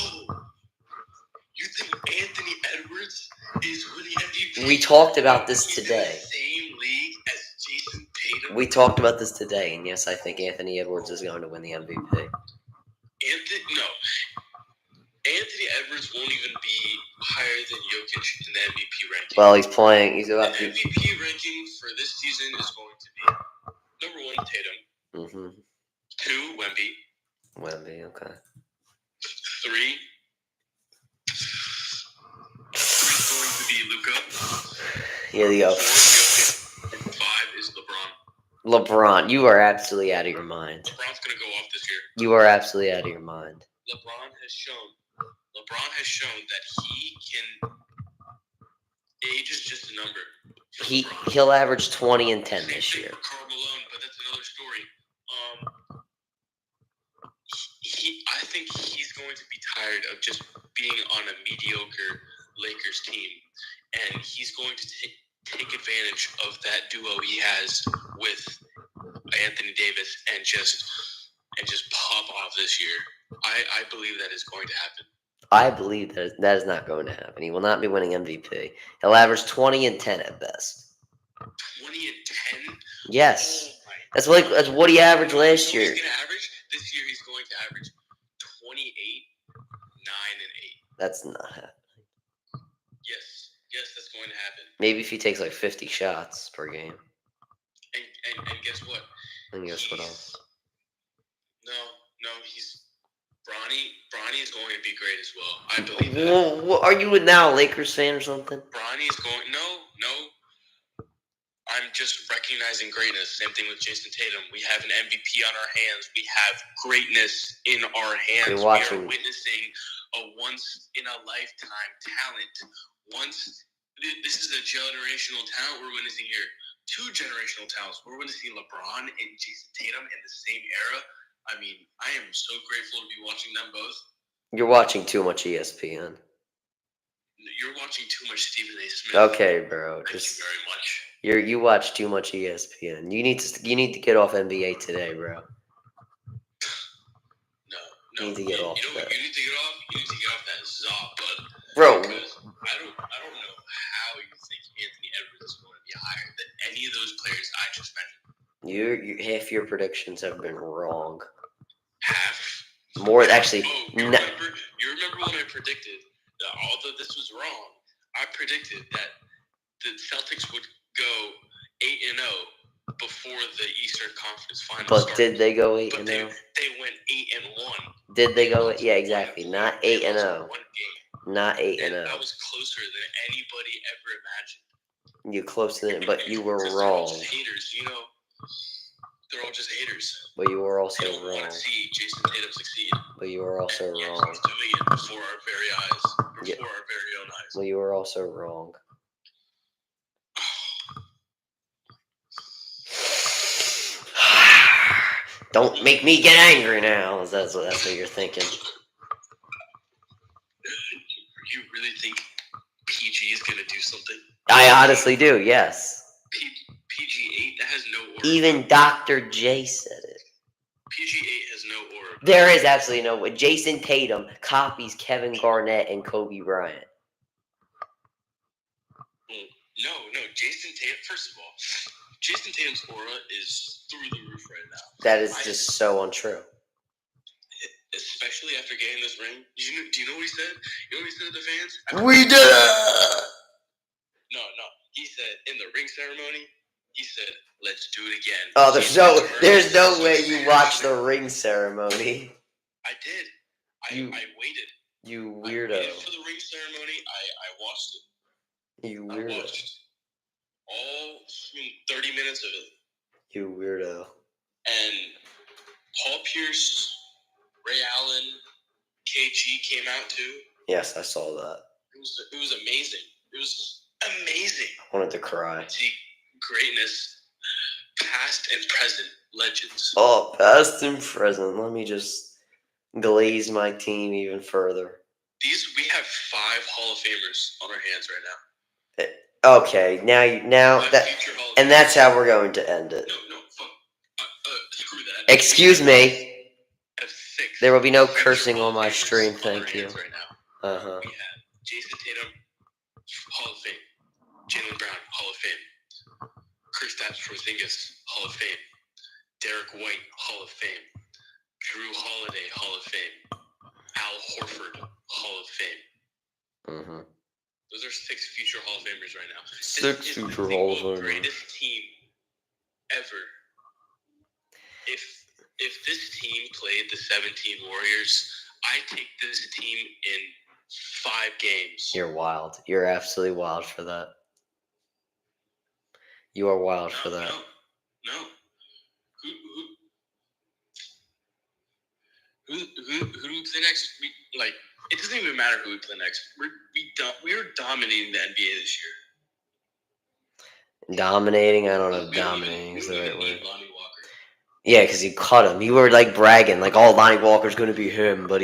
B: You think Anthony Edwards is winning MVP?
A: We talked about this today.
B: He's in the same league as Jayson Tatum.
A: We talked about this today, and yes, I think Anthony Edwards is going to win the MVP.
B: Anthony Edwards won't even be higher than Jokic in the MVP ranking.
A: Well, he's playing. He's about
B: the MVP ranking for this season is going to be number 1, Tatum. 2, Wemby.
A: Wemby, okay.
B: 3 is going to be Luka.
A: Here you go.
B: 4 Jokic. And 5 is LeBron.
A: LeBron, you are absolutely out of your mind.
B: LeBron's going to go off this year.
A: You are absolutely out of your mind.
B: LeBron has shown that he can. Age is just a number.
A: He'll average 20 and 10 this year.
B: Karl Malone, but that's another story. I think he's going to be tired of just being on a mediocre Lakers team, and he's going to take advantage of that duo he has with Anthony Davis and just pop off this year. I believe that is going to happen.
A: I believe that is not going to happen. He will not be winning MVP. He'll average 20 and 10 at best.
B: 20 and 10?
A: Yes. That's what he averaged last year.
B: He's going to average? This year he's going to average 28, 9, and 8.
A: That's not happening.
B: Yes, that's going to happen.
A: Maybe if he takes like 50 shots per game.
B: And guess what?
A: And guess what else?
B: No, he's... Bronny is going to be great as well. I believe that.
A: Well, are you now a Lakers fan or something?
B: Bronny's going... No. I'm just recognizing greatness. Same thing with Jayson Tatum. We have an MVP on our hands. We have greatness in our hands. We are witnessing a once-in-a-lifetime talent. This is a generational talent we're witnessing here. 2 generational talents. We're witnessing LeBron and Jayson Tatum in the same era. I mean, I am so grateful to be watching them both.
A: You're watching too much ESPN.
B: You're watching too much Stephen A. Smith.
A: Okay, bro.
B: Thank you very much.
A: You watch too much ESPN. You need to get off NBA today, bro.
B: No.
A: You need to get off that.
B: You need to get off. You need to get off that Zop, bud.
A: Bro.
B: Because I don't know how you think Anthony Edwards is going to be higher than any of those players I just mentioned.
A: Half your predictions have been wrong.
B: Half?
A: More, actually.
B: You remember when I predicted that although this was wrong, I predicted that the Celtics would go 8-0 before the Eastern Conference Finals.
A: But
B: started.
A: did they go 8-0?
B: They went 8-1.
A: Did they go? Yeah, exactly. Not 8-0. Not 8-0.
B: That was closer than anybody ever imagined.
A: You closer than, but you were wrong.
B: Haters, They're all just haters.
A: But you were also
B: they don't
A: wrong.
B: want to see Jayson Tatum succeed.
A: But you were also
B: and
A: wrong.
B: He's doing it before our very eyes. Before our very own eyes.
A: Well, you were also wrong. Don't make me get angry now. That's what you're thinking.
B: You really think PG is going to do something?
A: I honestly do, yes.
B: PG-8, that has no aura.
A: Even Dr. J said it.
B: PG-8 has no aura.
A: There is absolutely no way. Jayson Tatum copies Kevin Garnett and Kobe Bryant.
B: No. Jayson Tatum, first of all, Jayson Tatum's aura is through the roof right now.
A: That is just so untrue.
B: Especially after getting this ring. Do you know what he said? You know what he said to the fans?
A: We did it!
B: No. He said in the ring ceremony, he said, "Let's do it again."
A: Oh, there's no way you watched the ring ceremony.
B: I did. I waited.
A: You weirdo.
B: I waited for the ring ceremony. I watched it.
A: You weirdo.
B: I watched all 30 minutes of it.
A: You weirdo.
B: And Paul Pierce, Ray Allen, KG came out too.
A: Yes, I saw that.
B: It was amazing. It was amazing.
A: I wanted to cry.
B: See greatness, past and present legends.
A: Oh, past and present. Let me just glaze my team even further.
B: We have 5 Hall of Famers on our hands right now.
A: Okay, now that, and that's how we're going to end it.
B: No, fuck. Screw that.
A: Excuse me.
B: F6.
A: There will be no cursing on my stream, thank you.
B: Right now. We have Jayson Tatum, Hall of Fame. Jalen Brown, Hall of Fame. Kristaps Porzingis, Hall of Fame. Derek White, Hall of Fame. Drew Holiday, Hall of Fame. Al Horford, Hall of Fame. Those are 6 future Hall of Famers right now.
A: 6 future Hall of Famers.
B: The greatest team ever. If this team played the 17 Warriors, I take this team in 5 games.
A: You're wild. You're absolutely wild for that. You are wild for that.
B: No. Who do we play next? Like, it doesn't even matter who we play next. We're dominating the NBA this year.
A: Dominating? I don't know if dominating is the right word. Yeah, because you cut him. You were like bragging, like, "Oh, Lonnie Walker's going to be him," but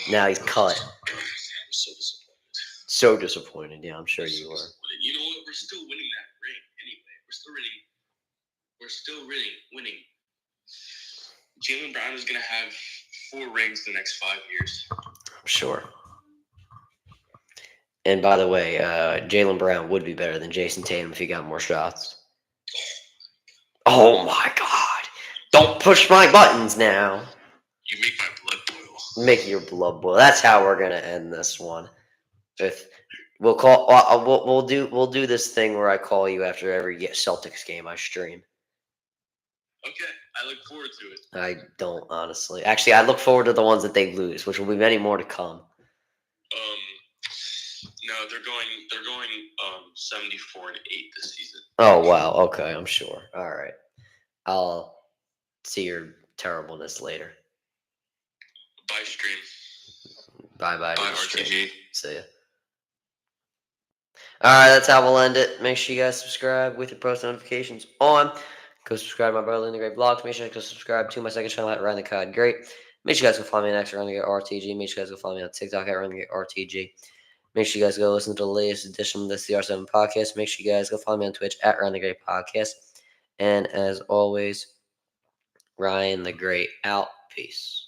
A: now he's cut.
B: I'm so disappointed.
A: So disappointed. Yeah, I'm sure you were.
B: You know what? We're still winning that ring anyway. We're still winning. Jalen Brown is going to have 4 rings the next 5 years.
A: I'm sure. And by the way, Jalen Brown would be better than Jayson Tatum if he got more shots. Oh my God. Don't push my buttons now.
B: You make my blood boil.
A: Make your blood boil. That's how we're gonna end this one. We'll do this thing where I call you after every Celtics game I stream.
B: Okay, I look forward to it.
A: I don't honestly. Actually, I look forward to the ones that they lose, which will be many more to come.
B: No, they're going 74-8 this season.
A: Oh wow. Okay, I'm sure. All right. I'll see your terribleness later.
B: Bye, stream.
A: Bye,
B: RTG.
A: See ya. Alright, that's how we'll end it. Make sure you guys subscribe with your post notifications on. Go subscribe to my brother in the Great Vlogs. Make sure you go subscribe to my second channel at Ryan the Cod Great. Make sure you guys go follow me on X at Ryan the Great RTG. Make sure you guys go follow me on TikTok at Ryan the Great RTG. Make sure you guys go listen to the latest edition of the CR7 podcast. Make sure you guys go follow me on Twitch at Ryan the Great Podcast. And as always, Ryan the Great out. Peace.